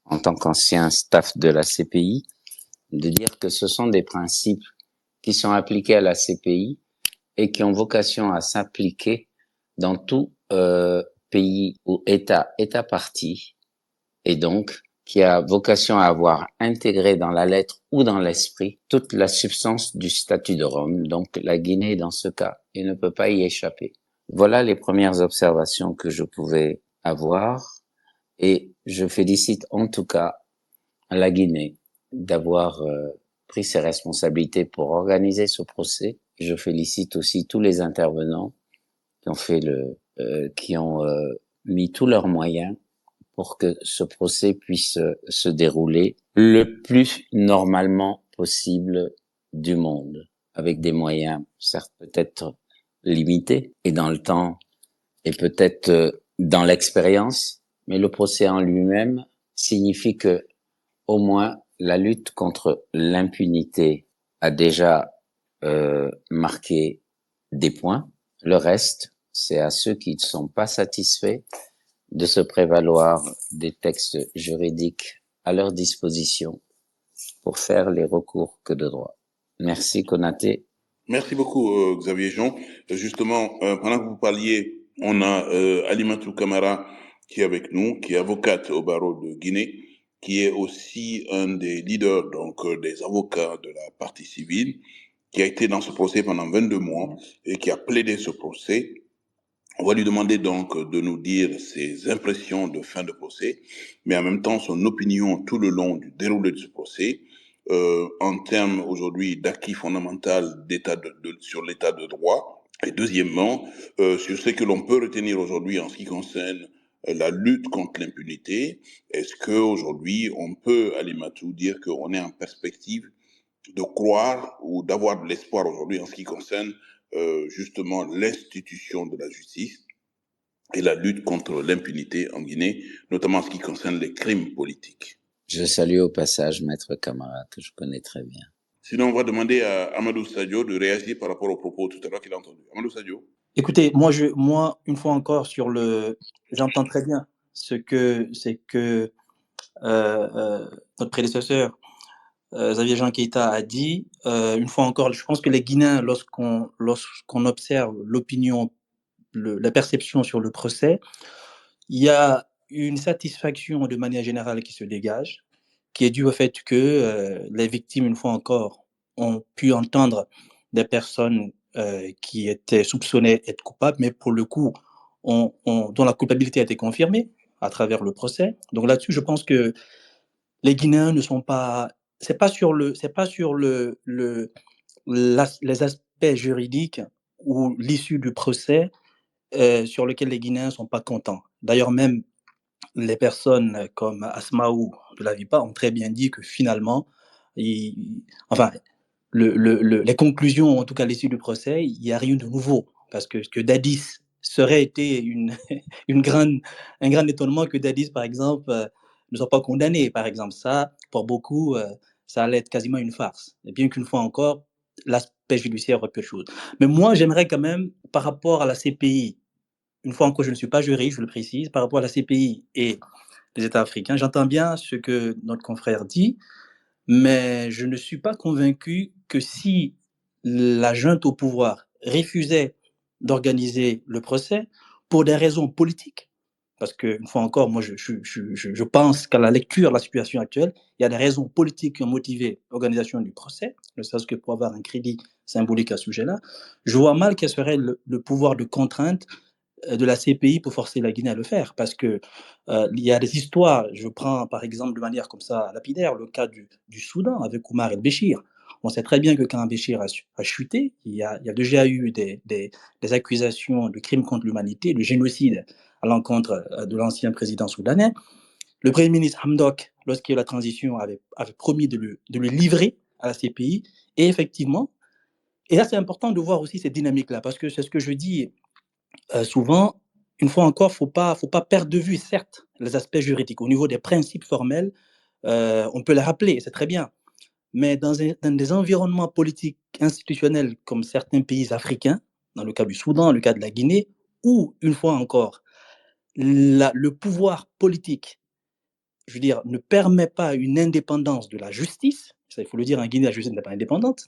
en tant qu'ancien staff de la CPI, de dire que ce sont des principes qui sont appliqués à la CPI et qui ont vocation à s'appliquer dans tout pays ou État partie, et donc qui a vocation à avoir intégré dans la lettre ou dans l'esprit toute la substance du statut de Rome. Donc la Guinée, dans ce cas, il ne peut pas y échapper. Voilà les premières observations que je pouvais avoir, et je félicite en tout cas la Guinée d'avoir pris ses responsabilités pour organiser ce procès. Je félicite aussi tous les intervenants qui ont fait qui ont mis tous leurs moyens pour que ce procès puisse se dérouler le plus normalement possible du monde, avec des moyens certes peut-être limités et dans le temps et peut-être dans l'expérience, mais le procès en lui-même signifie que au moins la lutte contre l'impunité a déjà marqué des points. Le reste, c'est à ceux qui ne sont pas satisfaits de se prévaloir des textes juridiques à leur disposition pour faire les recours que de droit. Merci Konaté. Merci beaucoup Xavier Jean. Justement, pendant que vous parliez, on a Alimatou Kamara qui est avec nous, qui est avocate au barreau de Guinée, qui est aussi un des leaders donc des avocats de la partie civile, qui a été dans ce procès pendant 22 mois et qui a plaidé ce procès. On va lui demander donc de nous dire ses impressions de fin de procès, mais en même temps son opinion tout le long du déroulé de ce procès, en termes aujourd'hui d'acquis fondamental sur l'état de droit, et deuxièmement, sur ce que l'on peut retenir aujourd'hui en ce qui concerne la lutte contre l'impunité. Est-ce qu'aujourd'hui, on peut, Alimatou, dire qu'on est en perspective de croire ou d'avoir de l'espoir aujourd'hui en ce qui concerne justement l'institution de la justice et la lutte contre l'impunité en Guinée, notamment en ce qui concerne les crimes politiques. Je salue au passage Maître Camara, que je connais très bien. Sinon, on va demander à Amadou Sadio de réagir par rapport aux propos tout à l'heure qu'il a entendus. Amadou Sadio. Écoutez, moi, une fois encore, j'entends très bien c'est que notre prédécesseur, Xavier Jean Keïta a dit. Une fois encore, je pense que les Guinéens, lorsqu'on observe l'opinion, la perception sur le procès, il y a une satisfaction de manière générale qui se dégage, qui est due au fait que les victimes, une fois encore, ont pu entendre des personnes qui étaient soupçonnées être coupables, mais pour le coup, dont la culpabilité a été confirmée à travers le procès. Donc là-dessus, je pense que les Guinéens ne sont pas... C'est pas sur les aspects juridiques ou l'issue du procès sur lequel les Guinéens ne sont pas contents. D'ailleurs, même les personnes comme Asmaou de la VIPA ont très bien dit que finalement, les conclusions, en tout cas l'issue du procès, il n'y a rien de nouveau. Parce que Dadis serait été un grand étonnement que Dadis, par exemple, ne soit pas condamné. Par exemple, ça, pour beaucoup, ça allait être quasiment une farce. Et bien qu'une fois encore, l'aspect judiciaire aurait peu de choses. Mais moi, j'aimerais quand même, par rapport à la CPI, une fois encore, je ne suis pas juriste, je le précise, par rapport à la CPI et les États africains, j'entends bien ce que notre confrère dit, mais je ne suis pas convaincu que si la junte au pouvoir refusait d'organiser le procès pour des raisons politiques, parce qu'une fois encore, moi je pense qu'à la lecture de la situation actuelle, il y a des raisons politiques qui ont motivé l'organisation du procès, ne serait-ce que pour avoir un crédit symbolique à ce sujet-là. Je vois mal quel serait le pouvoir de contrainte de la CPI pour forcer la Guinée à le faire, parce que il y a des histoires. Je prends par exemple de manière comme ça lapidaire le cas du Soudan avec Omar el-Béchir. On sait très bien que quand Béchir a chuté, il y a déjà eu des accusations de crimes contre l'humanité, de génocide à l'encontre de l'ancien président soudanais. Le Premier ministre Hamdok, lorsqu'il y a eu la transition, avait promis de le livrer à la CPI. Et effectivement, et là c'est important de voir aussi cette dynamique-là, parce que c'est ce que je dis souvent, une fois encore, faut pas perdre de vue, certes, les aspects juridiques. Au niveau des principes formels, on peut les rappeler, c'est très bien. Mais dans des environnements politiques institutionnels comme certains pays africains, dans le cas du Soudan, le cas de la Guinée, où, une fois encore, le pouvoir politique je veux dire, ne permet pas une indépendance de la justice, ça il faut le dire, en Guinée, la justice n'est pas indépendante,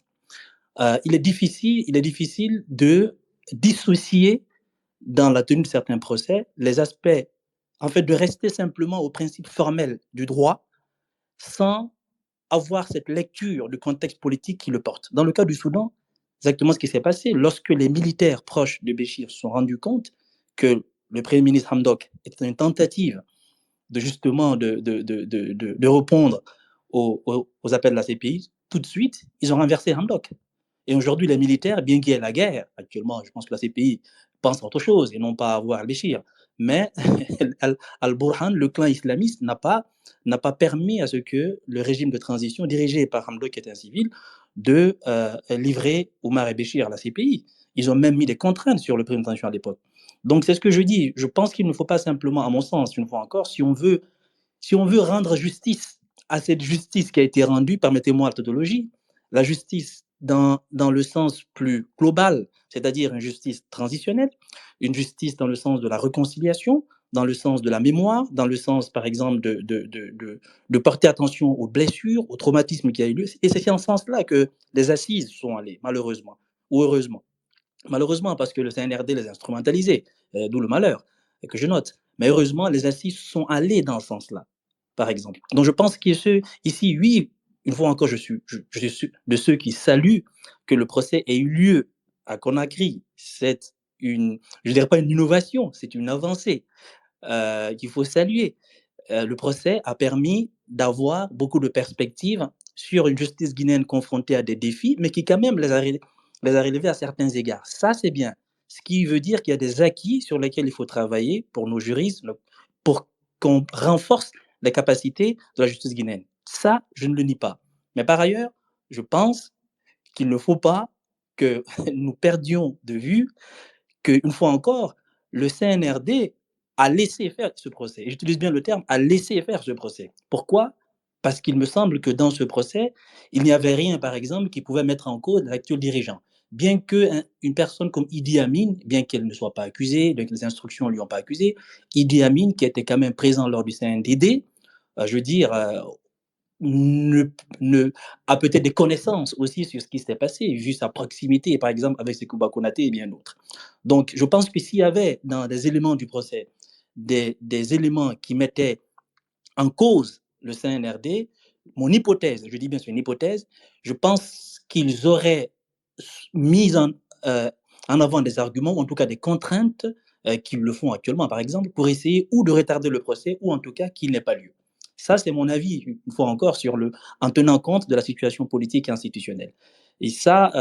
il est difficile de dissocier dans la tenue de certains procès les aspects, en fait, de rester simplement au principe formel du droit sans avoir cette lecture du contexte politique qui le porte. Dans le cas du Soudan, exactement ce qui s'est passé, lorsque les militaires proches de Béchir se sont rendus compte que le Premier ministre Hamdok était une tentative de justement de répondre aux appels de la CPI, tout de suite, ils ont renversé Hamdok. Et aujourd'hui, les militaires, bien qu'il y ait la guerre, actuellement, je pense que la CPI pense à autre chose et non pas à voir Béchir. Mais Al-Burhan, le clan islamiste, n'a pas permis à ce que le régime de transition dirigé par Hamdok, qui était un civil, de livrer Omar et Béchir à la CPI. Ils ont même mis des contraintes sur le président de transition à l'époque. Donc c'est ce que je dis. Je pense qu'il ne faut pas simplement, à mon sens, une fois encore, si on veut rendre justice à cette justice qui a été rendue, permettez-moi la tautologie, la justice dans le sens plus global, c'est-à-dire une justice transitionnelle, une justice dans le sens de la réconciliation, dans le sens de la mémoire, dans le sens, par exemple, de porter attention aux blessures, aux traumatismes qui a eu lieu. Et c'est en ce sens-là que les assises sont allées, malheureusement, ou heureusement. Malheureusement, parce que le CNRD les a instrumentalisés, d'où le malheur que je note. Mais heureusement, les assises sont allées dans ce sens-là, par exemple. Donc je pense qu'ici, oui, une fois encore, je suis de ceux qui saluent que le procès ait eu lieu à Conakry. C'est je ne dirais pas une innovation, c'est une avancée qu'il faut saluer. Le procès a permis d'avoir beaucoup de perspectives sur une justice guinéenne confrontée à des défis, mais qui quand même les a relevés à certains égards. Ça, c'est bien. Ce qui veut dire qu'il y a des acquis sur lesquels il faut travailler pour nos juristes, pour qu'on renforce les capacités de la justice guinéenne. Ça, je ne le nie pas. Mais par ailleurs, je pense qu'il ne faut pas que nous perdions de vue qu'une fois encore, le CNRD a laissé faire ce procès. Et j'utilise bien le terme, a laissé faire ce procès. Pourquoi? Parce qu'il me semble que dans ce procès, il n'y avait rien, par exemple, qui pouvait mettre en cause l'actuel dirigeant. Bien qu'une personne comme Idi Amin, bien qu'elle ne soit pas accusée, bien que les instructions ne lui ont pas accusé, Idi Amin, qui était quand même présent lors du CNDD, je veux dire, a peut-être des connaissances aussi sur ce qui s'est passé, vu sa proximité, par exemple, avec Sékouba Konaté et bien d'autres. Donc, je pense que s'il y avait dans des éléments du procès des éléments qui mettaient en cause le CNRD, mon hypothèse, je dis bien c'est une hypothèse, je pense qu'ils auraient mis en avant des arguments, ou en tout cas des contraintes qu'ils le font actuellement, par exemple, pour essayer ou de retarder le procès, ou en tout cas qu'il n'ait pas lieu. Ça, c'est mon avis, une fois encore, en tenant compte de la situation politique et institutionnelle. Et ça,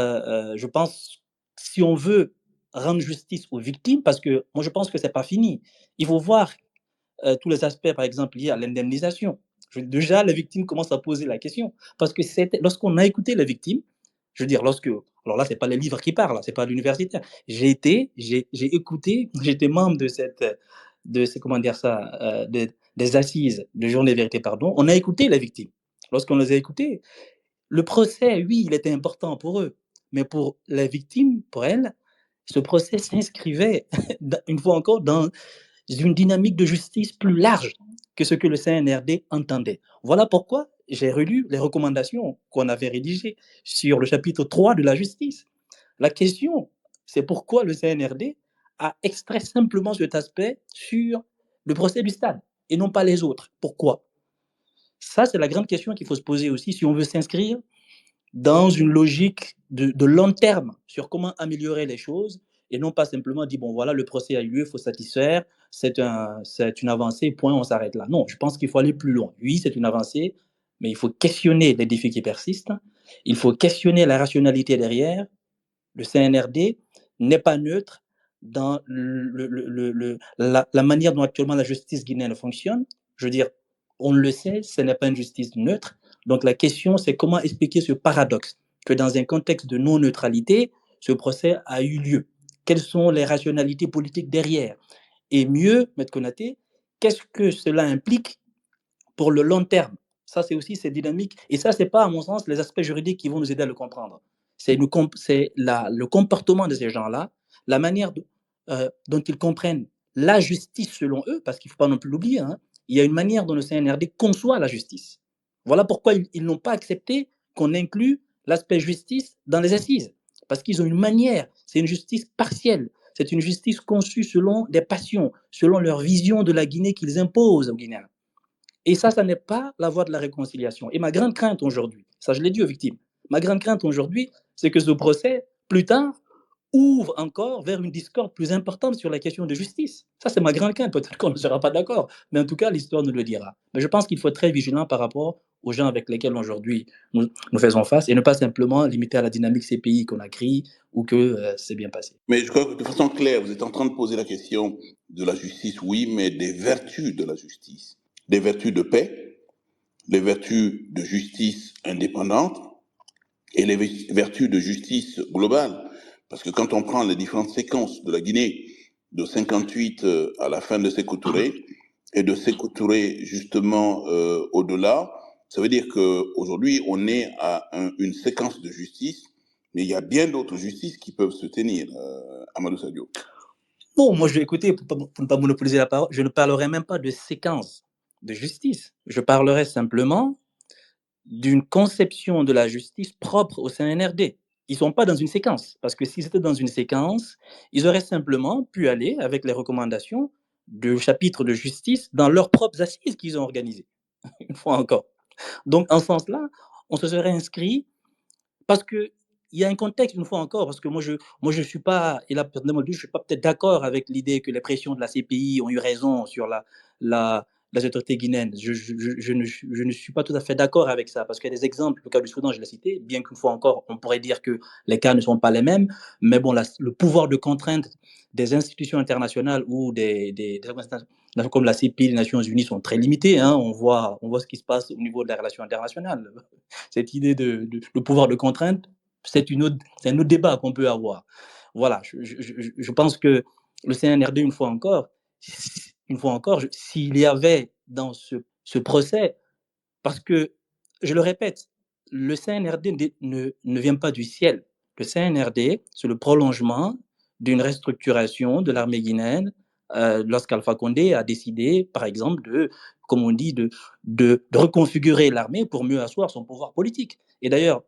je pense, si on veut rendre justice aux victimes, parce que moi, je pense que ce n'est pas fini. Il faut voir tous les aspects, par exemple, liés à l'indemnisation. Déjà, les victimes commencent à poser la question. Parce que lorsqu'on a écouté les victimes, je veux dire, alors là, ce n'est pas les livres qui parlent, ce n'est pas l'universitaire. J'ai écouté, j'étais membre comment dire ça, des assises de Journée Vérité, pardon. On a écouté les victimes. Lorsqu'on les a écoutées, le procès, oui, il était important pour eux. Mais pour les victimes, pour elles, ce procès s'inscrivait, une fois encore, dans une dynamique de justice plus large que ce que le CNRD entendait. Voilà pourquoi j'ai relu les recommandations qu'on avait rédigées sur le chapitre 3 de la justice. La question, c'est pourquoi le CNRD a extrait simplement cet aspect sur le procès du stade et non pas les autres. Pourquoi? Ça, c'est la grande question qu'il faut se poser aussi si on veut s'inscrire dans une logique de long terme sur comment améliorer les choses et non pas simplement dire, bon voilà, le procès a eu lieu, il faut satisfaire, c'est une avancée, point, on s'arrête là. Non, je pense qu'il faut aller plus loin. Oui, c'est une avancée, mais il faut questionner les défis qui persistent, il faut questionner la rationalité derrière. Le CNRD n'est pas neutre dans la manière dont actuellement la justice guinéenne fonctionne. Je veux dire, on le sait, ce n'est pas une justice neutre. Donc la question, c'est comment expliquer ce paradoxe que dans un contexte de non-neutralité, ce procès a eu lieu. Quelles sont les rationalités politiques derrière? Et mieux, Maître Konaté, qu'est-ce que cela implique pour le long terme? Ça, c'est aussi cette dynamique. Et ça, ce n'est pas, à mon sens, les aspects juridiques qui vont nous aider à le comprendre. C'est le comportement de ces gens-là, la manière dont ils comprennent la justice selon eux, parce qu'il ne faut pas non plus l'oublier. Hein. il y a une manière dont le CNRD conçoit la justice. Voilà pourquoi ils n'ont pas accepté qu'on inclue l'aspect justice dans les assises. Parce qu'ils ont une manière, c'est une justice partielle. C'est une justice conçue selon des passions, selon leur vision de la Guinée qu'ils imposent aux Guinéens. Et ça n'est pas la voie de la réconciliation. Et ma grande crainte aujourd'hui, ça je l'ai dit aux victimes, ma grande crainte aujourd'hui, c'est que ce procès, plus tard, ouvre encore vers une discorde plus importante sur la question de justice. Ça, c'est ma grande crainte. Peut-être qu'on ne sera pas d'accord, mais en tout cas, l'histoire nous le dira. Mais je pense qu'il faut être très vigilant par rapport aux gens avec lesquels aujourd'hui nous faisons face et ne pas simplement limiter à la dynamique CPI qu'on a créée ou que c'est bien passé. Mais je crois que de façon claire, vous êtes en train de poser la question de la justice, oui, mais des vertus de la justice. Des vertus de paix, les vertus de justice indépendante et les vertus de justice globale. Parce que quand on prend les différentes séquences de la Guinée, de 58 à la fin de Sékou Touré, et de Sékou Touré justement au-delà, ça veut dire qu'aujourd'hui, on est à une séquence de justice, mais il y a bien d'autres justices qui peuvent se tenir, Amadou Sadio. Bon, moi, je vais écouter, pour ne pas monopoliser la parole, je ne parlerai même pas de séquence de justice. Je parlerai simplement d'une conception de la justice propre au CNRD. Ils ne sont pas dans une séquence, parce que s'ils étaient dans une séquence, ils auraient simplement pu aller avec les recommandations du chapitre de justice dans leurs propres assises qu'ils ont organisées, une fois encore. Donc, en ce sens-là, on se serait inscrit, parce qu'il y a un contexte, une fois encore, parce que moi, je suis pas, et là, je suis pas peut-être d'accord avec l'idée que les pressions de la CPI ont eu raison sur les autorités guinéennes. Je ne suis pas tout à fait d'accord avec ça, parce qu'il y a des exemples, le cas du Soudan, je l'ai cité, bien qu'une fois encore, on pourrait dire que les cas ne sont pas les mêmes, mais bon, le pouvoir de contrainte des institutions internationales ou des organisations comme la CPI, les Nations Unies sont très limités. Hein. On voit ce qui se passe au niveau de la relation internationale. Cette idée de pouvoir de contrainte, c'est un autre débat qu'on peut avoir. Voilà, je pense que le CNRD, une fois encore, s'il y avait dans ce procès, parce que, je le répète, le CNRD ne vient pas du ciel. Le CNRD, c'est le prolongement d'une restructuration de l'armée guinéenne lorsqu'Alpha Condé a décidé, par exemple, comme on dit, de reconfigurer l'armée pour mieux asseoir son pouvoir politique. Et d'ailleurs,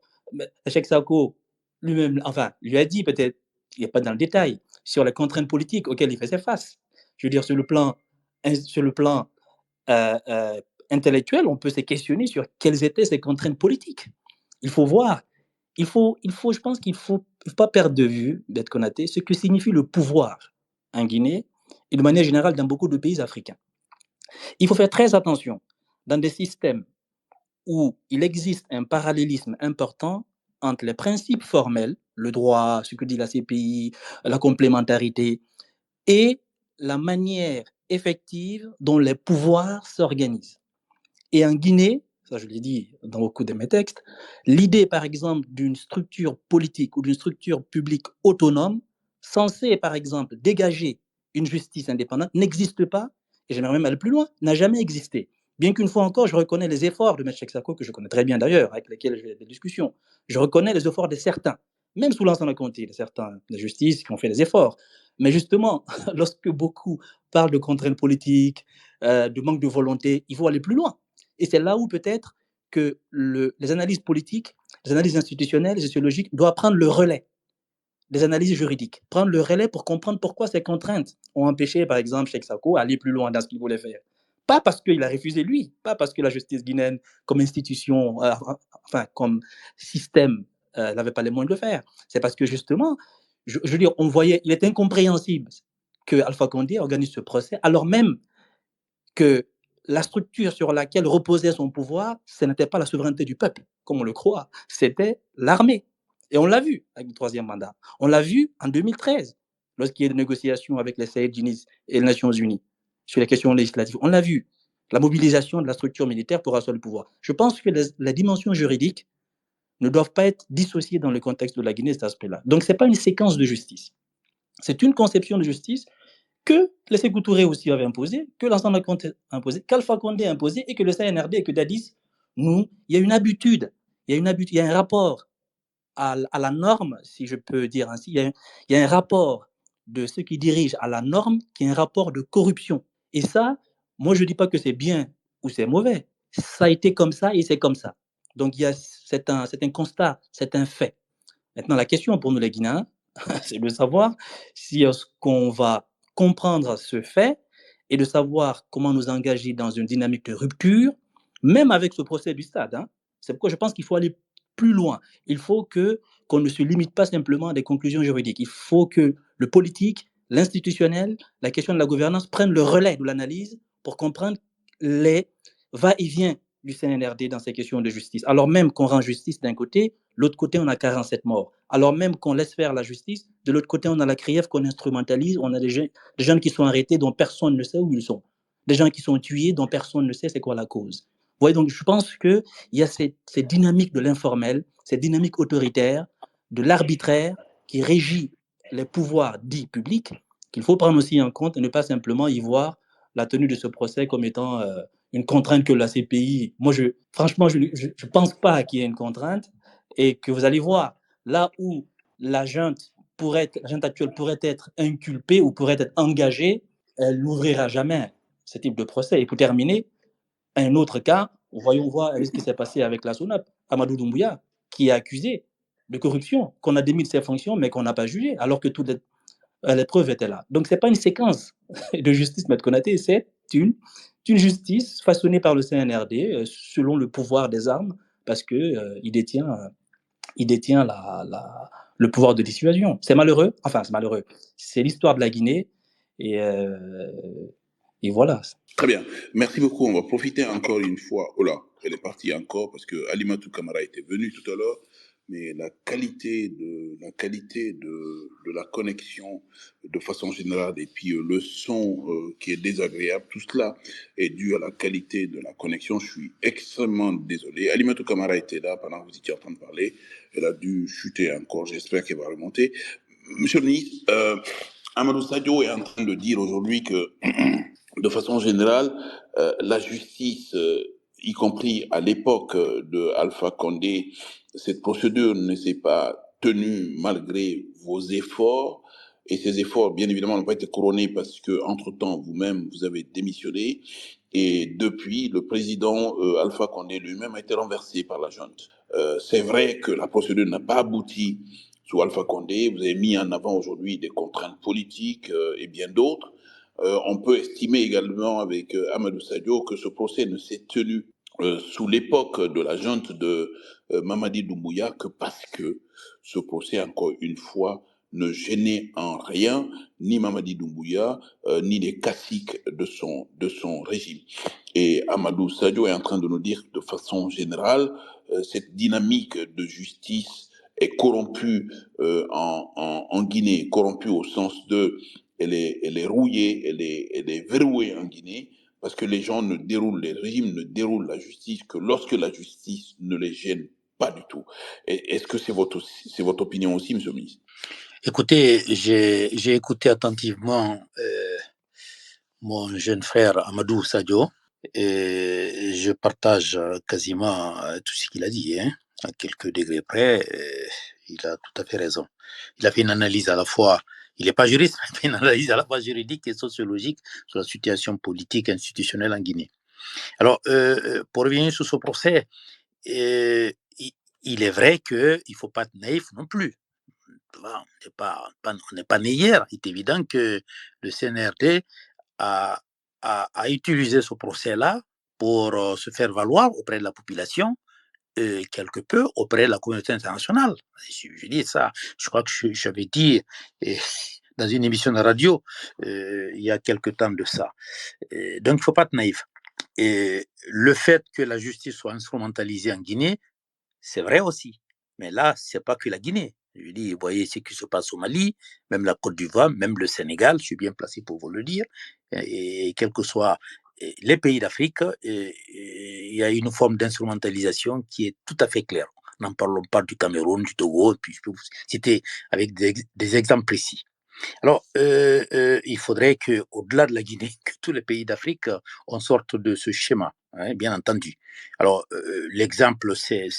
Cheikh Sako lui-même, enfin, lui a dit peut-être, il n'est pas dans le détail, sur les contraintes politiques auxquelles il faisait face. Je veux dire, sur le plan intellectuel, on peut se questionner sur quelles étaient ces contraintes politiques. Il faut voir, je pense qu'il ne faut pas perdre de vue, Beth Konaté, ce que signifie le pouvoir en Guinée et de manière générale dans beaucoup de pays africains. Il faut faire très attention dans des systèmes où il existe un parallélisme important entre les principes formels, le droit, ce que dit la CPI, la complémentarité, et la manière effective dont les pouvoirs s'organisent. Et en Guinée, ça je l'ai dit dans beaucoup de mes textes, l'idée par exemple d'une structure politique ou d'une structure publique autonome, censée par exemple dégager une justice indépendante, n'existe pas, et j'aimerais même aller plus loin, n'a jamais existé. Bien qu'une fois encore, je reconnais les efforts de M. Cheikh Sako, que je connais très bien d'ailleurs, avec lesquels j'ai des discussions. Je reconnais les efforts de certains, même sous Lansana Conté, de certains de justice qui ont fait des efforts. Mais justement, lorsque beaucoup parlent de contraintes politiques, de manque de volonté, il faut aller plus loin. Et c'est là où peut-être que les analyses politiques, les analyses institutionnelles, sociologiques doivent prendre le relais des analyses juridiques, prendre le relais pour comprendre pourquoi ces contraintes ont empêché, par exemple, Cheikh Sako à aller plus loin dans ce qu'il voulait faire. Pas parce qu'il a refusé lui, pas parce que la justice guinéenne, comme institution, comme système, n'avait pas les moyens de le faire. C'est parce que justement, je veux dire, on voyait, il était incompréhensible que Alpha Condé organise ce procès, alors même que la structure sur laquelle reposait son pouvoir, ce n'était pas la souveraineté du peuple, comme on le croit, c'était l'armée. Et on l'a vu avec le troisième mandat. On l'a vu en 2013, lorsqu'il y a eu des négociations avec les Saïd-Djinis et les Nations Unies sur les questions législatives. On l'a vu, la mobilisation de la structure militaire pour asseoir le pouvoir. Je pense que les dimensions juridiques ne doivent pas être dissociées dans le contexte de la Guinée, cet aspect-là. Donc, ce n'est pas une séquence de justice. C'est une conception de justice que les Sékou Touré aussi avaient imposé, que l'ensemble a imposé, qu'Alpha Condé a imposé et que le CNRD et que Dadis, il y a une habitude, il y a un rapport à la norme, si je peux dire ainsi, il y a un rapport de ceux qui dirigent à la norme qui est un rapport de corruption. Et ça, Moi, je ne dis pas que c'est bien ou c'est mauvais. Ça a été comme ça et c'est comme ça. Donc, c'est un constat, c'est un fait. Maintenant, la question pour nous les Guinéens, c'est de savoir si est-ce qu'on va comprendre ce fait et de savoir comment nous engager dans une dynamique de rupture, même avec ce procès du stade, hein. C'est pourquoi je pense qu'il faut aller plus loin. Il faut qu'on ne se limite pas simplement à des conclusions juridiques. Il faut que le politique, l'institutionnel, la question de la gouvernance prennent le relais de l'analyse pour comprendre les va-et-vient du CNRD dans ces questions de justice. Alors même qu'on rend justice d'un côté, l'autre côté, on a 47 morts. Alors même qu'on laisse faire la justice, de l'autre côté, on a la CRIEF qu'on instrumentalise, on a des jeunes qui sont arrêtés dont personne ne sait où ils sont. Des gens qui sont tués dont personne ne sait c'est quoi la cause. Vous voyez, donc je pense qu'il y a cette dynamique de l'informel, cette dynamique autoritaire, de l'arbitraire qui régit les pouvoirs dits publics, qu'il faut prendre aussi en compte et ne pas simplement y voir la tenue de ce procès comme étant une contrainte que la CPI. Moi, franchement, je ne pense pas qu'il y ait une contrainte et que vous allez voir, là où la junte actuelle pourrait être inculpée ou pourrait être engagée, elle n'ouvrira jamais ce type de procès. Et pour terminer, un autre cas, voyons voir ce qui s'est passé avec la SONAP, Amadou Doumbouya, qui est accusé de corruption, qu'on a démis de ses fonctions, mais qu'on n'a pas jugé, alors que toutes les preuves étaient là. Donc, ce n'est pas une séquence de justice, Maître Konaté, c'est une justice façonnée par le CNRD selon le pouvoir des armes, parce qu'il détient le pouvoir de dissuasion. C'est malheureux, enfin, c'est malheureux. C'est l'histoire de la Guinée, et voilà. Très bien. Merci beaucoup. On va profiter encore une fois. Oh là, elle est partie encore parce que Alimatou Kamara était venue tout à l'heure. Mais la qualité de la connexion de façon générale et puis le son qui est désagréable, tout cela est dû à la qualité de la connexion. Je suis extrêmement désolé. Alimatou Kamara était là pendant que vous étiez en train de parler. Elle a dû chuter encore. J'espère qu'elle va remonter. Monsieur le ministre, Amadou Sadio est en train de dire aujourd'hui que de façon générale, la justice, y compris à l'époque de Alpha Condé, cette procédure ne s'est pas tenue malgré vos efforts. Et ces efforts, bien évidemment, n'ont pas été couronnés parce que, entre-temps, vous-même, vous avez démissionné. Et depuis, le président Alpha Condé lui-même a été renversé par la junte. C'est vrai que la procédure n'a pas abouti sous Alpha Condé. Vous avez mis en avant aujourd'hui des contraintes politiques et bien d'autres. On peut estimer également avec Amadou Sadio que ce procès ne s'est tenu sous l'époque de la junte de Mamadi Doumbouya que parce que ce procès, encore une fois, ne gênait en rien ni Mamadi Doumbouya, ni les caciques de son régime. Et Amadou Sadio est en train de nous dire de façon générale, cette dynamique de justice est corrompue en Guinée, corrompue au sens de elle est rouillée, elle est verrouillée en Guinée, parce que les gens les régimes ne déroulent la justice que lorsque la justice ne les gêne pas du tout. Est-ce que c'est votre opinion aussi, monsieur le ministre? Écoutez, j'ai écouté attentivement mon jeune frère Amadou Sadio et je partage quasiment tout ce qu'il a dit, hein. À quelques degrés près, il a tout à fait raison. Il a fait une analyse à la fois, il n'est pas juriste, mais il a fait une analyse à la fois juridique et sociologique sur la situation politique et institutionnelle en Guinée. Alors, pour revenir sur ce procès, il est vrai qu'il ne faut pas être naïf non plus. On n'est pas né hier. Il est évident que le CNRD a utilisé ce procès-là pour se faire valoir auprès de la population, quelque peu auprès de la communauté internationale. Je dis ça, je crois que j'avais dit dans une émission de radio il y a quelque temps de ça. Donc, il ne faut pas être naïf. Et le fait que la justice soit instrumentalisée en Guinée, c'est vrai aussi. Mais là, ce n'est pas que la Guinée. Je dis, vous voyez ce qui se passe au Mali, même la Côte d'Ivoire, même le Sénégal, je suis bien placé pour vous le dire. Et quels que soient les pays d'Afrique, il y a une forme d'instrumentalisation qui est tout à fait claire. N'en parlons pas du Cameroun, du Togo, puis je peux vous citer avec des exemples précis. Alors, il faudrait qu'au-delà de la Guinée, que tous les pays d'Afrique en sortent de ce schéma, hein, bien entendu. Alors, l'exemple, c'est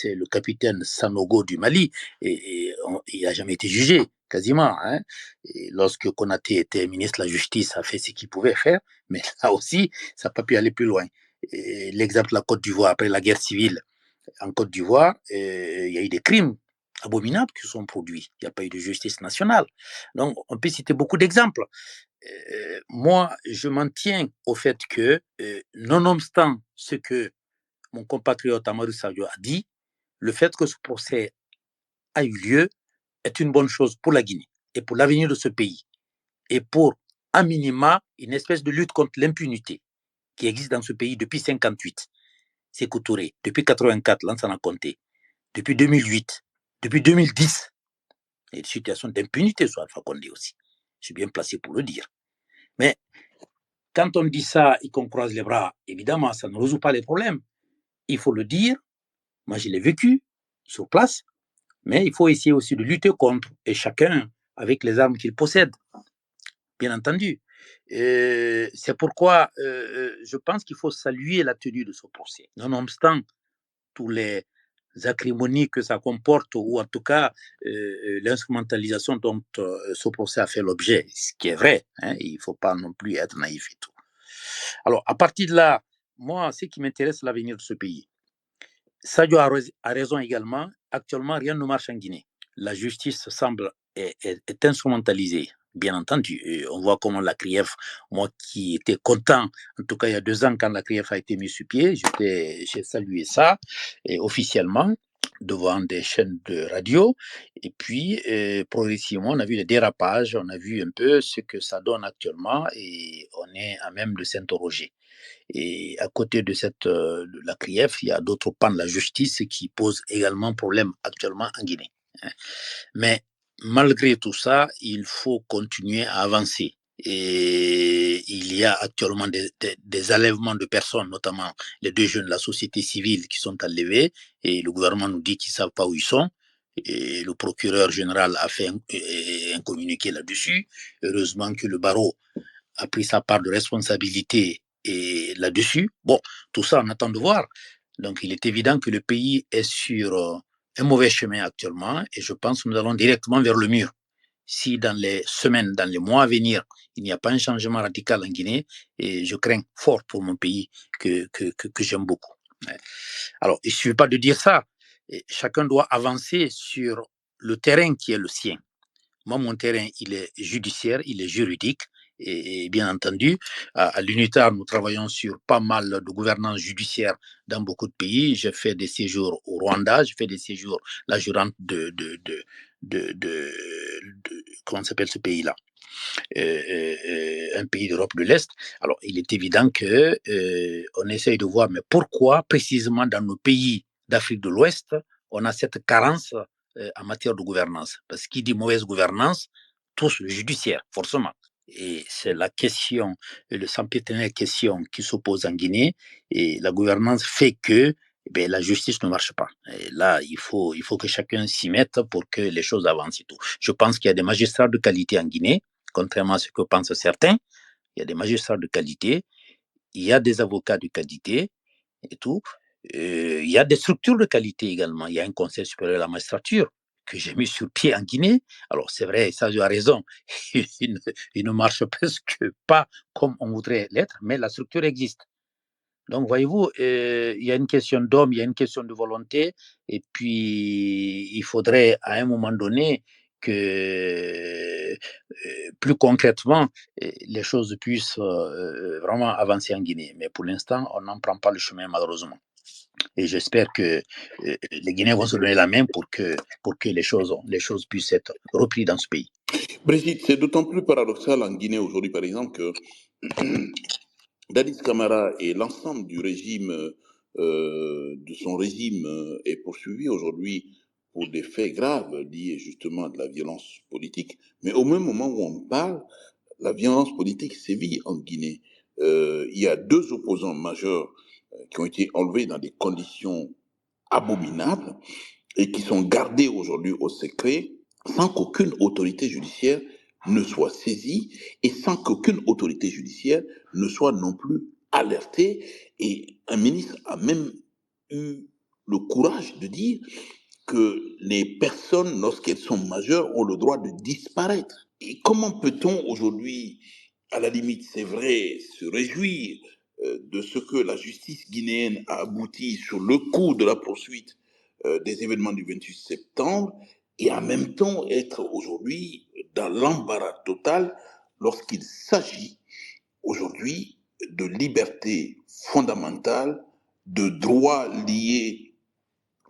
le capitaine Sanogo du Mali, et il n'a jamais été jugé. quasiment. Hein. Et lorsque Konaté était ministre de la Justice, a fait ce qu'il pouvait faire, mais là aussi, ça n'a pas pu aller plus loin. L'exemple de la Côte d'Ivoire, après la guerre civile, en Côte d'Ivoire, il y a eu des crimes abominables qui sont produits. Il n'y a pas eu de justice nationale. Donc, on peut citer beaucoup d'exemples. Moi, je m'en tiens au fait que, nonobstant ce que mon compatriote Amadou Sadio a dit, le fait que ce procès a eu lieu est une bonne chose pour la Guinée et pour l'avenir de ce pays et pour, à minima, une espèce de lutte contre l'impunité qui existe dans ce pays depuis 1958. Sékou Touré, depuis 1984, Lansana Conté, depuis 2008, depuis 2010. Il y a une situation d'impunité sur Alpha Condé aussi. Je suis bien placé pour le dire. Mais quand on dit ça et qu'on croise les bras, évidemment, ça ne résout pas les problèmes. Il faut le dire. Moi, je l'ai vécu sur place. Mais il faut essayer aussi de lutter contre, et chacun avec les armes qu'il possède, bien entendu. C'est pourquoi je pense qu'il faut saluer la tenue de ce procès. Nonobstant tous les acrimonies que ça comporte, ou en tout cas l'instrumentalisation dont ce procès a fait l'objet, ce qui est vrai, hein, il ne faut pas non plus être naïf et tout. Alors, à partir de là, moi, ce qui m'intéresse, c'est l'avenir de ce pays. Sadio a raison également. Actuellement, rien ne marche en Guinée. La justice semble est instrumentalisée, bien entendu. Et on voit comment la CRIEF, moi qui étais content, en tout cas il y a 2 ans quand la CRIEF a été mise sur pied, j'ai salué ça et officiellement devant des chaînes de radio. Et puis, progressivement, on a vu les dérapages, on a vu un peu ce que ça donne actuellement et on est à même de s'interroger. Et à côté de de la CRIEF, il y a d'autres pans de la justice qui posent également problème actuellement en Guinée. Mais malgré tout ça, il faut continuer à avancer. Et il y a actuellement des enlèvements de personnes, notamment les 2 jeunes de la société civile qui sont enlevés, et le gouvernement nous dit qu'ils ne savent pas où ils sont. Et le procureur général a fait un communiqué là-dessus. Heureusement que le barreau a pris sa part de responsabilité et là-dessus. Bon, tout ça, on attend de voir. Donc, il est évident que le pays est sur un mauvais chemin actuellement et je pense que nous allons directement vers le mur. Si dans les semaines, dans les mois à venir, il n'y a pas un changement radical en Guinée, et je crains fort pour mon pays que j'aime beaucoup. Alors, il ne suffit pas de dire ça. Et chacun doit avancer sur le terrain qui est le sien. Moi, mon terrain, il est judiciaire, il est juridique. Et bien entendu, à l'UNITAR, nous travaillons sur pas mal de gouvernance judiciaire dans beaucoup de pays. J'ai fait des séjours au Rwanda, j'ai fait des séjours, là je rentre comment s'appelle ce pays-là, un pays d'Europe de l'Est. Alors, il est évident que on essaye de voir, mais pourquoi précisément dans nos pays d'Afrique de l'Ouest, on a cette carence en matière de gouvernance? Parce qu'il dit mauvaise gouvernance, touche le judiciaire, forcément. Et c'est la question, le sempiternelle question qui s'oppose en Guinée, et la gouvernance fait que la justice ne marche pas. Et là, il faut que chacun s'y mette pour que les choses avancent et tout. Je pense qu'il y a des magistrats de qualité en Guinée, contrairement à ce que pensent certains. Il y a des magistrats de qualité, il y a des avocats de qualité et tout. Il y a des structures de qualité également. Il y a un conseil supérieur de la magistrature que j'ai mis sur pied en Guinée. Alors, c'est vrai, ça, tu as raison. Il ne marche presque pas comme on voudrait l'être, mais la structure existe. Donc, voyez-vous, il y a une question d'homme, il y a une question de volonté, et puis il faudrait à un moment donné que, plus concrètement, les choses puissent vraiment avancer en Guinée. Mais pour l'instant, on n'en prend pas le chemin, malheureusement. Et j'espère que les Guinéens vont se donner la main pour que les choses puissent être reprises dans ce pays. Brigitte, c'est d'autant plus paradoxal en Guinée aujourd'hui, par exemple, que Dadis Camara et l'ensemble du régime, de son régime, est poursuivi aujourd'hui pour des faits graves liés justement à de la violence politique. Mais au même moment où on parle, la violence politique sévit en Guinée. Il y a 2 opposants majeurs qui ont été enlevés dans des conditions abominables et qui sont gardés aujourd'hui au secret sans qu'aucune autorité judiciaire ne soit saisie et sans qu'aucune autorité judiciaire ne soit non plus alertée. Et un ministre a même eu le courage de dire que les personnes, lorsqu'elles sont majeures, ont le droit de disparaître. Et comment peut-on aujourd'hui, à la limite, c'est vrai, se réjouir de ce que la justice guinéenne a abouti sur le coup de la poursuite des événements du 28 septembre, et en même temps être aujourd'hui dans l'embarras total lorsqu'il s'agit aujourd'hui de liberté fondamentale, de droits liés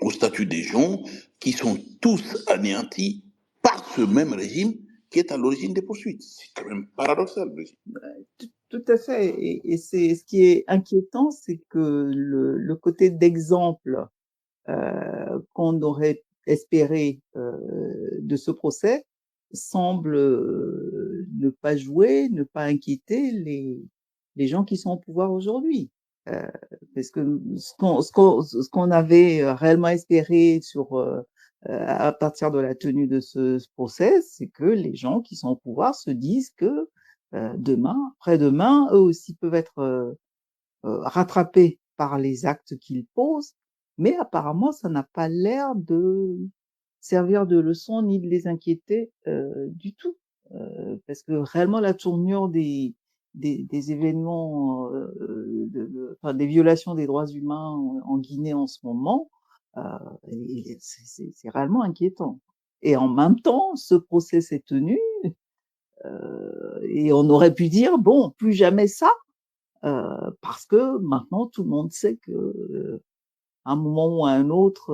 au statut des gens qui sont tous anéantis par ce même régime qui est à l'origine des poursuites. C'est quand même paradoxal, Brigitte. Tout à fait. Et c'est ce qui est inquiétant, c'est que le côté d'exemple qu'on aurait espéré de ce procès semble ne pas jouer, ne pas inquiéter les gens qui sont au pouvoir aujourd'hui. Parce que ce qu'on avait réellement espéré à partir de la tenue de ce procès, c'est que les gens qui sont au pouvoir se disent que demain, après-demain, eux aussi peuvent être rattrapés par les actes qu'ils posent, mais apparemment, ça n'a pas l'air de servir de leçon ni de les inquiéter du tout. Parce que réellement, la tournure des événements, enfin, des violations des droits humains en Guinée en ce moment, c'est réellement inquiétant. Et en même temps, ce procès s'est tenu et on aurait pu dire, bon, plus jamais ça, parce que maintenant tout le monde sait que à un moment ou à un autre,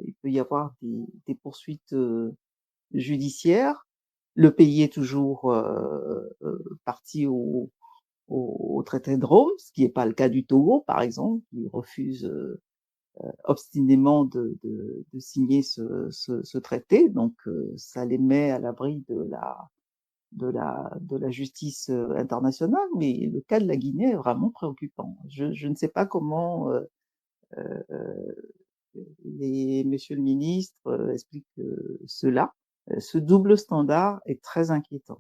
il peut y avoir des poursuites judiciaires. Le pays est toujours parti au traité de Rome, ce qui n'est pas le cas du Togo, par exemple, qui refuse obstinément de signer ce traité. Donc, ça les met à l'abri de la justice internationale, mais le cas de la Guinée est vraiment préoccupant. Je ne sais pas comment monsieur le ministre explique cela. Ce double standard est très inquiétant.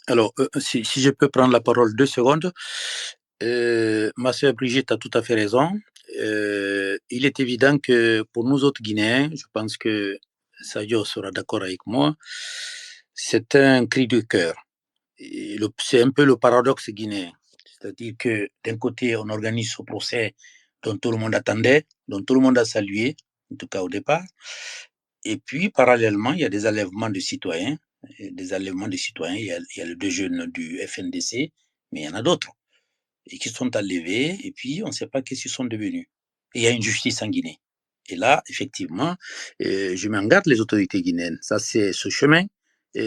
Alors, si je peux prendre la parole 2 secondes, ma sœur Brigitte a tout à fait raison. Il est évident que pour nous autres Guinéens, je pense que Sadio sera d'accord avec moi, c'est un cri de cœur. C'est un peu le paradoxe guinéen. C'est-à-dire que d'un côté, on organise ce procès dont tout le monde attendait, dont tout le monde a salué, en tout cas au départ. Et puis, parallèlement, il y a des enlèvements de citoyens. Il y a les 2 jeunes du FNDC, mais il y en a d'autres. Et qui sont enlevés, et puis on ne sait pas qu'est-ce qu'ils sont devenus. Et il y a une justice en Guinée. Et là, effectivement, je m'en garde les autorités guinéennes. Ça, c'est ce chemin qui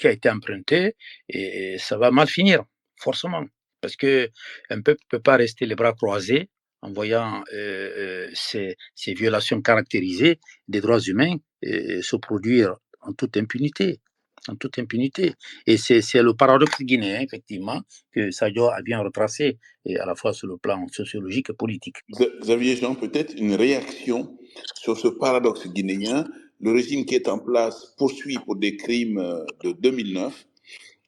a été emprunté, et ça va mal finir, forcément. Parce qu'un peuple ne peut pas rester les bras croisés en voyant ces violations caractérisées des droits humains se produire en toute impunité. Et c'est le paradoxe guinéen, effectivement, que Sadio a bien retracé, et à la fois sur le plan sociologique et politique. Xavier Jean, peut-être une réaction sur ce paradoxe guinéen. Le régime qui est en place poursuit pour des crimes de 2009,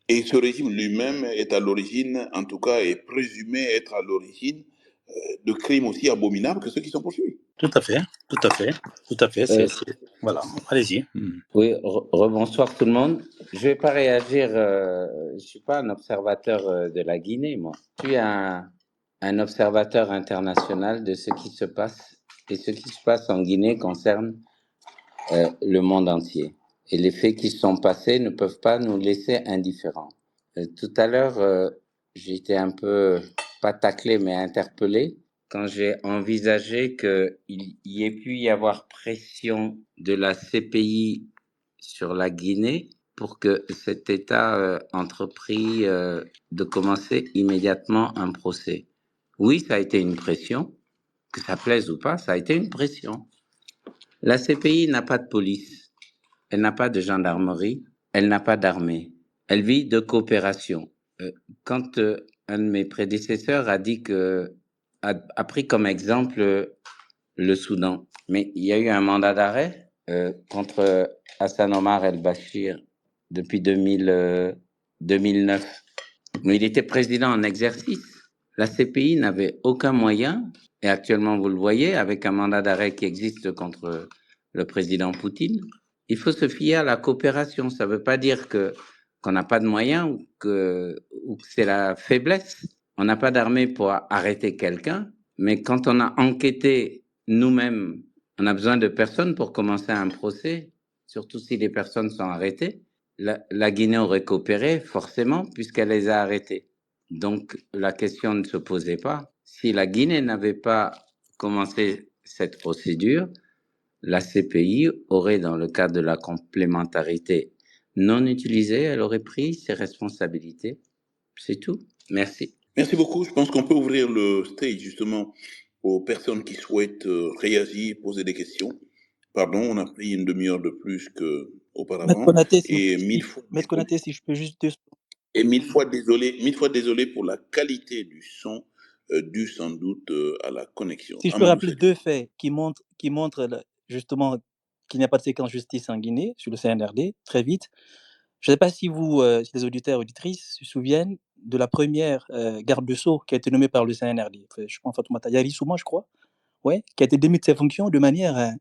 et ce régime lui-même est à l'origine, en tout cas, est présumé être à l'origine de crimes aussi abominables que ceux qui sont poursuivis. Tout à fait. Voilà, allez-y. Oui, rebonsoir tout le monde. Je vais pas réagir, je suis pas un observateur de la Guinée, moi. Je suis un observateur international de ce qui se passe, et ce qui se passe en Guinée concerne le monde entier. Et les faits qui sont passés ne peuvent pas nous laisser indifférents. Tout à l'heure, j'ai été un peu, pas taclé, mais interpellé quand j'ai envisagé qu'il y ait pu y avoir pression de la CPI sur la Guinée pour que cet État entreprit de commencer immédiatement un procès. Oui, ça a été une pression, que ça plaise ou pas, ça a été une pression. La CPI n'a pas de police, elle n'a pas de gendarmerie, elle n'a pas d'armée. Elle vit de coopération. Quand un de mes prédécesseurs a pris comme exemple le Soudan, mais il y a eu un mandat d'arrêt contre Hassan Omar el-Bashir depuis 2009. Mais il était président en exercice. La CPI n'avait aucun moyen Et actuellement, vous le voyez, avec un mandat d'arrêt qui existe contre le président Poutine, il faut se fier à la coopération. Ça ne veut pas dire qu'on n'a pas de moyens ou que c'est la faiblesse. On n'a pas d'armée pour arrêter quelqu'un, mais quand on a enquêté nous-mêmes, on a besoin de personnes pour commencer un procès, surtout si les personnes sont arrêtées. La Guinée aurait coopéré, forcément, puisqu'elle les a arrêtés. Donc, la question ne se posait pas. Si la Guinée n'avait pas commencé cette procédure, la CPI aurait, dans le cadre de la complémentarité non utilisée, elle aurait pris ses responsabilités. C'est tout. Merci. Merci beaucoup. Je pense qu'on peut ouvrir le stage justement aux personnes qui souhaitent réagir, poser des questions. Pardon, on a pris une demi-heure de plus qu'auparavant. Maître Konaté, Et mille fois, Maître Konaté, si je peux juste... et mille fois désolé pour la qualité du son, dû sans doute à la connexion. Si je peux rappeler deux faits qui montrent justement qu'il n'y a pas de séquence justice en Guinée sur le CNRD, très vite. Je ne sais pas si si les auditeurs et auditrices se souviennent de la première garde de sceau qui a été nommée par le CNRD. Je pense Fatoumata Souma, je crois, ouais, qui a été démis de ses fonctions de manière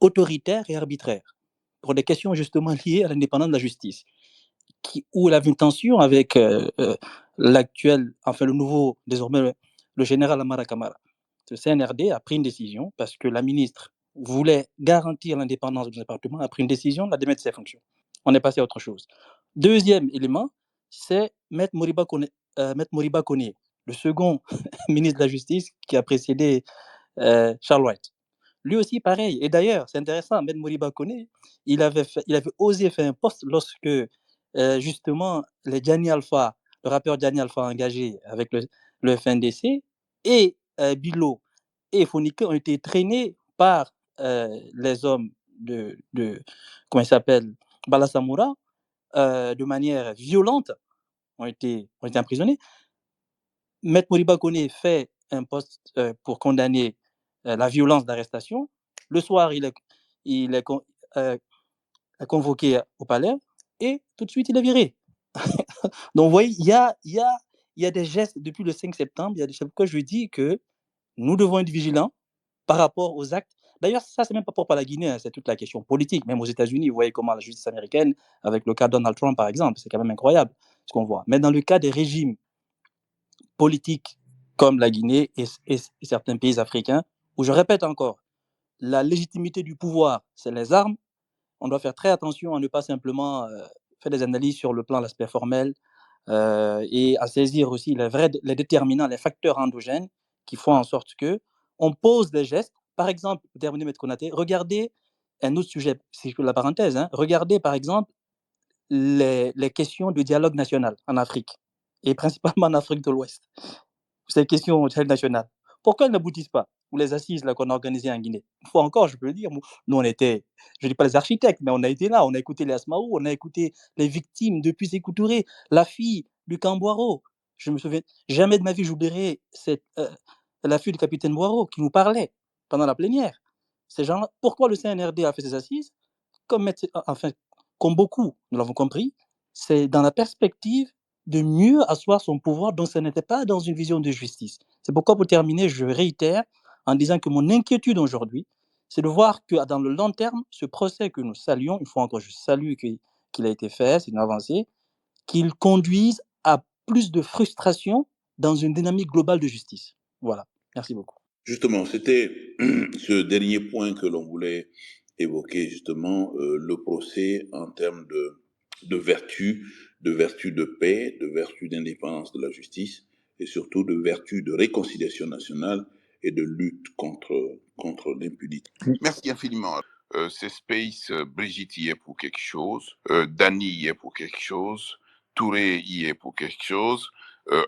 autoritaire et arbitraire pour des questions justement liées à l'indépendance de la justice, où elle avait une tension avec l'actuel, enfin le nouveau, désormais le général Amara Kamara. Le CNRD a pris une décision parce que la ministre voulait garantir l'indépendance du département, a pris une décision de la démettre de ses fonctions. On est passé à autre chose. Deuxième élément, c'est Maître Moriba Koné, le second ministre de la Justice qui a précédé Charles White. Lui aussi, pareil. Et d'ailleurs, c'est intéressant, Maître Moriba Koné, il avait osé faire un poste lorsque, justement, le rappeur Gianni Alpha engagé avec le FNDC, et Bilo et Fonike ont été traînés par les hommes de comment il s'appelle, Bala Samoura, de manière violente, ont été emprisonnés. Maître Moriba Koné fait un poste pour condamner la violence d'arrestation. Le soir, il est convoqué au palais et tout de suite, il est viré. Donc, vous voyez, il y a des gestes depuis le 5 septembre. C'est pourquoi je dis que nous devons être vigilants par rapport aux actes. D'ailleurs, ça, c'est même pas propre à la Guinée, hein, c'est toute la question politique. Même aux États-Unis, vous voyez comment la justice américaine, avec le cas de Donald Trump, par exemple, c'est quand même incroyable ce qu'on voit. Mais dans le cas des régimes politiques comme la Guinée et certains pays africains, où je répète encore, la légitimité du pouvoir, c'est les armes. On doit faire très attention à ne pas simplement faire des analyses sur le plan de l'aspect formel et à saisir aussi les déterminants, les facteurs endogènes qui font en sorte que on pose des gestes. Par exemple, pour terminer, M. Konaté, regardez un autre sujet, si je peux la parenthèse, hein, regardez par exemple les questions de dialogue national en Afrique, et principalement en Afrique de l'Ouest. Ces questions nationales. Pourquoi elles n'aboutissent pas? Ou les assises là, qu'on a organisées en Guinée. Une fois encore, je peux le dire, nous on était, je ne dis pas les architectes, mais on a été là, on a écouté les Asmaou, on a écouté les victimes depuis Sékou Touré, la fille du camp Boiro. Je me souviens, jamais de ma vie j'oublierai la fille du capitaine Boiro qui nous parlait pendant la plénière. Ces gens-là, pourquoi le CNRD a fait ces assises? Enfin, comme beaucoup, nous l'avons compris, c'est dans la perspective de mieux asseoir son pouvoir, donc ce n'était pas dans une vision de justice. C'est pourquoi, pour terminer, je réitère en disant que mon inquiétude aujourd'hui, c'est de voir que dans le long terme, ce procès que nous saluons, une fois encore, je salue qu'il a été fait, c'est une avancée, qu'il conduise à plus de frustration dans une dynamique globale de justice. Voilà. Merci beaucoup. Justement, c'était ce dernier point que l'on voulait évoquer, justement, le procès en termes de vertu, de paix, de vertu d'indépendance de la justice, et surtout de vertu de réconciliation nationale et de lutte contre l'impunité. Merci infiniment. C'est Space, Brigitte y est pour quelque chose, Dani y est pour quelque chose, Touré y est pour quelque chose,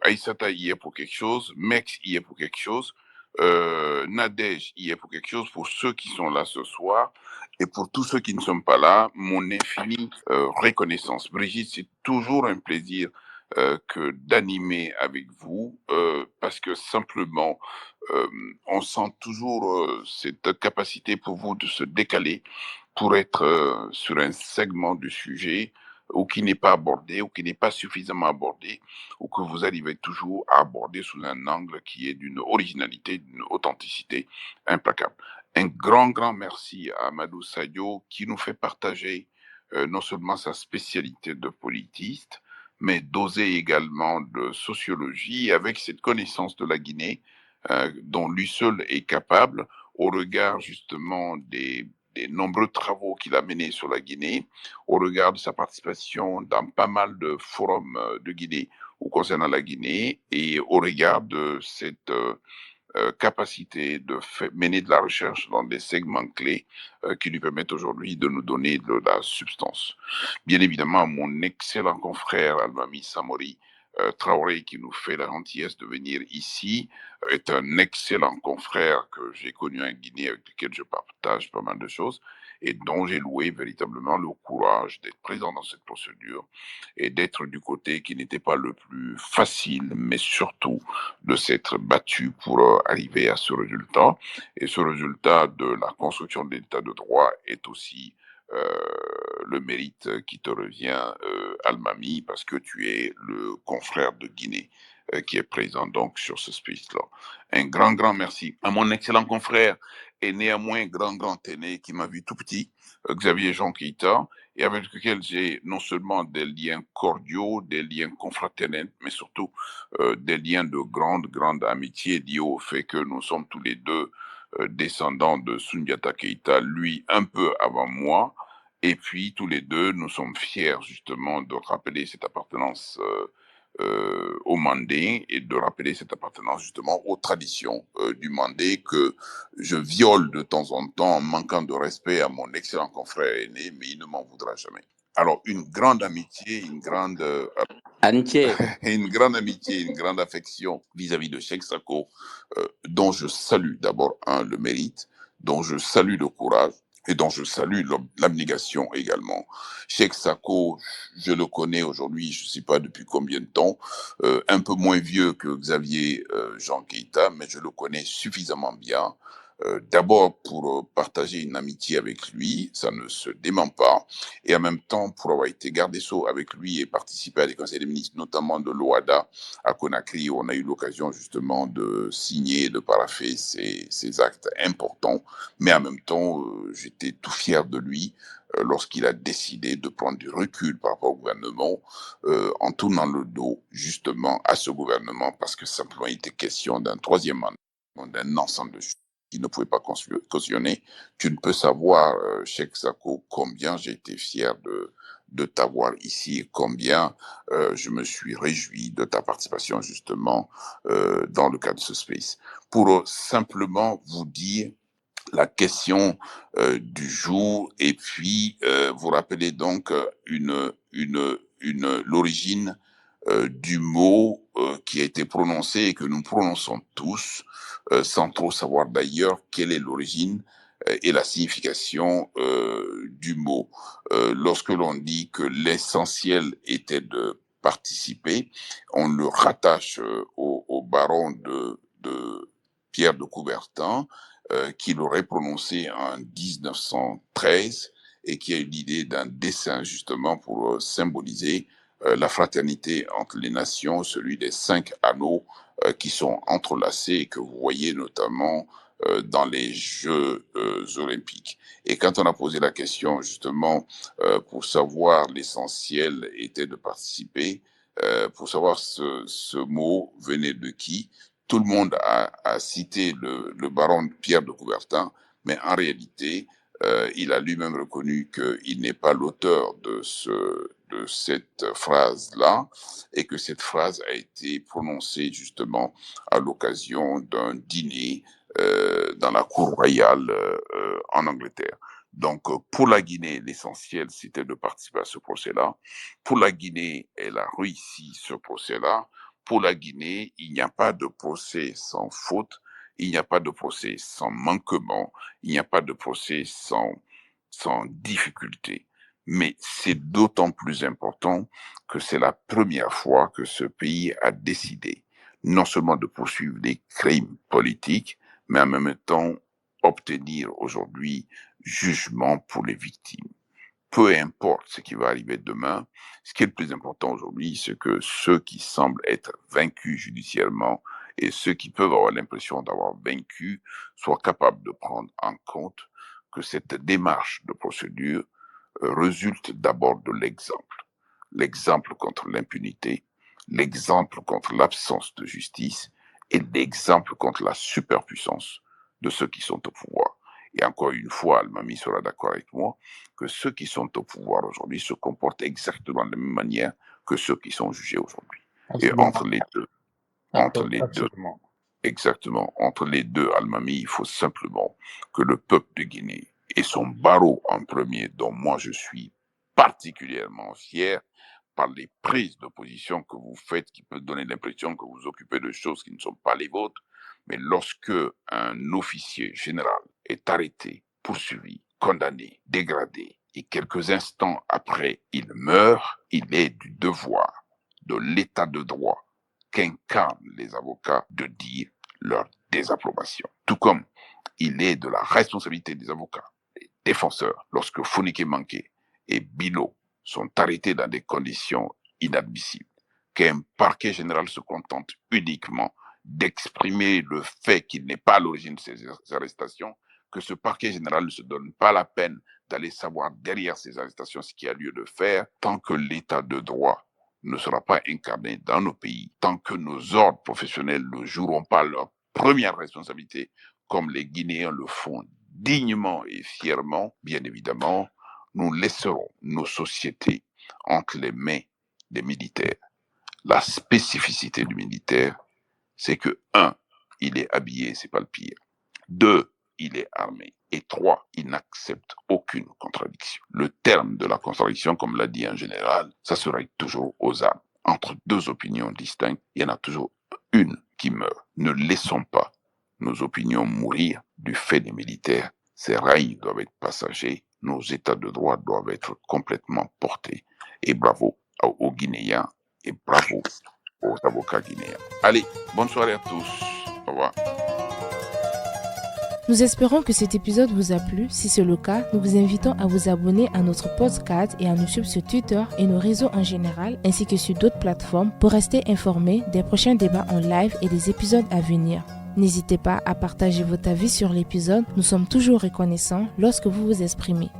Aïssata y est pour quelque chose, Mex y est pour quelque chose, Nadège y est pour quelque chose, pour ceux qui sont là ce soir, et pour tous ceux qui ne sont pas là, mon infinie reconnaissance. Brigitte, c'est toujours un plaisir que d'animer avec vous, parce que simplement, on sent toujours cette capacité pour vous de se décaler pour être sur un segment du sujet ou qui n'est pas abordé, ou qui n'est pas suffisamment abordé, ou que vous arrivez toujours à aborder sous un angle qui est d'une originalité, d'une authenticité implacable. Un grand merci à Amadou Sadio qui nous fait partager non seulement sa spécialité de politiste, mais doser également de sociologie avec cette connaissance de la Guinée dont lui seul est capable au regard justement des nombreux travaux qu'il a menés sur la Guinée, au regard de sa participation dans pas mal de forums de Guinée ou concernant la Guinée et au regard de cette capacité de mener de la recherche dans des segments clés qui lui permettent aujourd'hui de nous donner de la substance. Bien évidemment, mon excellent confrère Almami Samori Traoré, qui nous fait la gentillesse de venir ici, est un excellent confrère que j'ai connu en Guinée, avec lequel je partage pas mal de choses, et dont j'ai loué véritablement le courage d'être présent dans cette procédure et d'être du côté qui n'était pas le plus facile, mais surtout de s'être battu pour arriver à ce résultat. Et ce résultat de la construction de l'état de droit est aussi le mérite qui te revient, Almami, parce que tu es le confrère de Guinée qui est présent donc sur ce space-là. Un grand merci à mon excellent confrère et néanmoins grand aîné qui m'a vu tout petit, Xavier Jean Keita, et avec lequel j'ai non seulement des liens cordiaux, des liens confraternels, mais surtout des liens de grande amitié liés au fait que nous sommes tous les deux descendants de Sundiata Keita, lui un peu avant moi, et puis tous les deux, nous sommes fiers justement de rappeler cette appartenance au Mandé et de rappeler cette appartenance justement aux traditions du Mandé que je viole de temps en temps en manquant de respect à mon excellent confrère aîné, mais il ne m'en voudra jamais. Alors, une grande amitié, une grande affection vis-à-vis de Cheikh Sako, dont je salue d'abord le mérite, dont je salue le courage, et dont je salue l'abnégation également. Cheikh Sako, je le connais aujourd'hui, je ne sais pas depuis combien de temps, un peu moins vieux que Xavier Jean Keita, mais je le connais suffisamment bien. D'abord pour partager une amitié avec lui, ça ne se dément pas, et en même temps pour avoir été garde des Sceaux avec lui et participer à des conseils des ministres, notamment de l'OADA à Conakry, où on a eu l'occasion justement de signer, de parapher ces actes importants, mais en même temps, j'étais tout fier de lui lorsqu'il a décidé de prendre du recul par rapport au gouvernement, en tournant le dos justement à ce gouvernement, parce que simplement il était question d'un troisième mandat, d'un ensemble de choses qui ne pouvait pas cautionner. Tu ne peux savoir, Cheikh Sako, combien j'ai été fier de t'avoir ici et combien je me suis réjoui de ta participation justement dans le cadre de ce space. Pour simplement vous dire la question du jour et puis vous rappelez donc l'origine du mot qui a été prononcé et que nous prononçons tous sans trop savoir d'ailleurs quelle est l'origine et la signification du mot. Lorsque l'on dit que l'essentiel était de participer, on le rattache au baron de Pierre de Coubertin, qui l'aurait prononcé en 1913 et qui a eu l'idée d'un dessin justement pour symboliser la fraternité entre les nations, celui des 5 anneaux qui sont entrelacés et que vous voyez notamment dans les Jeux olympiques. Et quand on a posé la question justement pour savoir l'essentiel était de participer, pour savoir ce mot venait de qui, tout le monde a cité le baron Pierre de Coubertin, mais en réalité, il a lui-même reconnu qu'il n'est pas l'auteur de cette phrase-là et que cette phrase a été prononcée justement à l'occasion d'un dîner dans la cour royale en Angleterre. Donc, pour la Guinée, l'essentiel, c'était de participer à ce procès-là. Pour la Guinée, elle a réussi ce procès-là. Pour la Guinée, il n'y a pas de procès sans faute, il n'y a pas de procès sans manquement, il n'y a pas de procès sans difficulté. Mais c'est d'autant plus important que c'est la première fois que ce pays a décidé non seulement de poursuivre des crimes politiques, mais en même temps obtenir aujourd'hui jugement pour les victimes. peu importe ce qui va arriver demain, ce qui est le plus important aujourd'hui, c'est que ceux qui semblent être vaincus judiciairement et ceux qui peuvent avoir l'impression d'avoir vaincu soient capables de prendre en compte que cette démarche de procédure résulte d'abord de l'exemple. L'exemple contre l'impunité, l'exemple contre l'absence de justice et l'exemple contre la superpuissance de ceux qui sont au pouvoir. Et encore une fois, Al-Mami sera d'accord avec moi, que ceux qui sont au pouvoir aujourd'hui se comportent exactement de la même manière que ceux qui sont jugés aujourd'hui. Et entre les deux, Absolument. exactement, entre les deux, Al-Mami, il faut simplement que le peuple de Guinée et son barreau en premier, dont moi je suis particulièrement fier, par les prises de position que vous faites, qui peuvent donner l'impression que vous occupez de choses qui ne sont pas les vôtres, mais lorsque un officier général est arrêté, poursuivi, condamné, dégradé, et quelques instants après il meurt, il est du devoir de l'état de droit qu'incarnent les avocats de dire leur désapprobation. Tout comme il est de la responsabilité des avocats, des défenseurs, lorsque Founike Manké et Bilo sont arrêtés dans des conditions inadmissibles, qu'un parquet général se contente uniquement d'exprimer le fait qu'il n'est pas à l'origine de ces arrestations, que ce parquet général ne se donne pas la peine d'aller savoir derrière ces arrestations ce qu'il y a lieu de faire, tant que l'état de droit ne sera pas incarné dans nos pays, tant que nos ordres professionnels ne joueront pas leur première responsabilité, comme les Guinéens le font dignement et fièrement, bien évidemment, nous laisserons nos sociétés entre les mains des militaires. La spécificité du militaire, c'est que 1, il est habillé, c'est pas le pire. 2, il est armé. Et 3, il n'accepte aucune contradiction. Le terme de la contradiction, comme l'a dit un général, ça sera toujours aux armes. Entre deux opinions distinctes, il y en a toujours une qui meurt. Ne laissons pas nos opinions mourir du fait des militaires. Ces règnes doivent être passagers. Nos états de droit doivent être complètement portés. Et bravo aux Guinéens et bravo aux avocats guinéens. Allez, bonne soirée à tous. Au revoir. Nous espérons que cet épisode vous a plu. Si c'est le cas, nous vous invitons à vous abonner à notre podcast et à nous suivre sur Twitter et nos réseaux en général, ainsi que sur d'autres plateformes pour rester informés des prochains débats en live et des épisodes à venir. N'hésitez pas à partager votre avis sur l'épisode. Nous sommes toujours reconnaissants lorsque vous vous exprimez.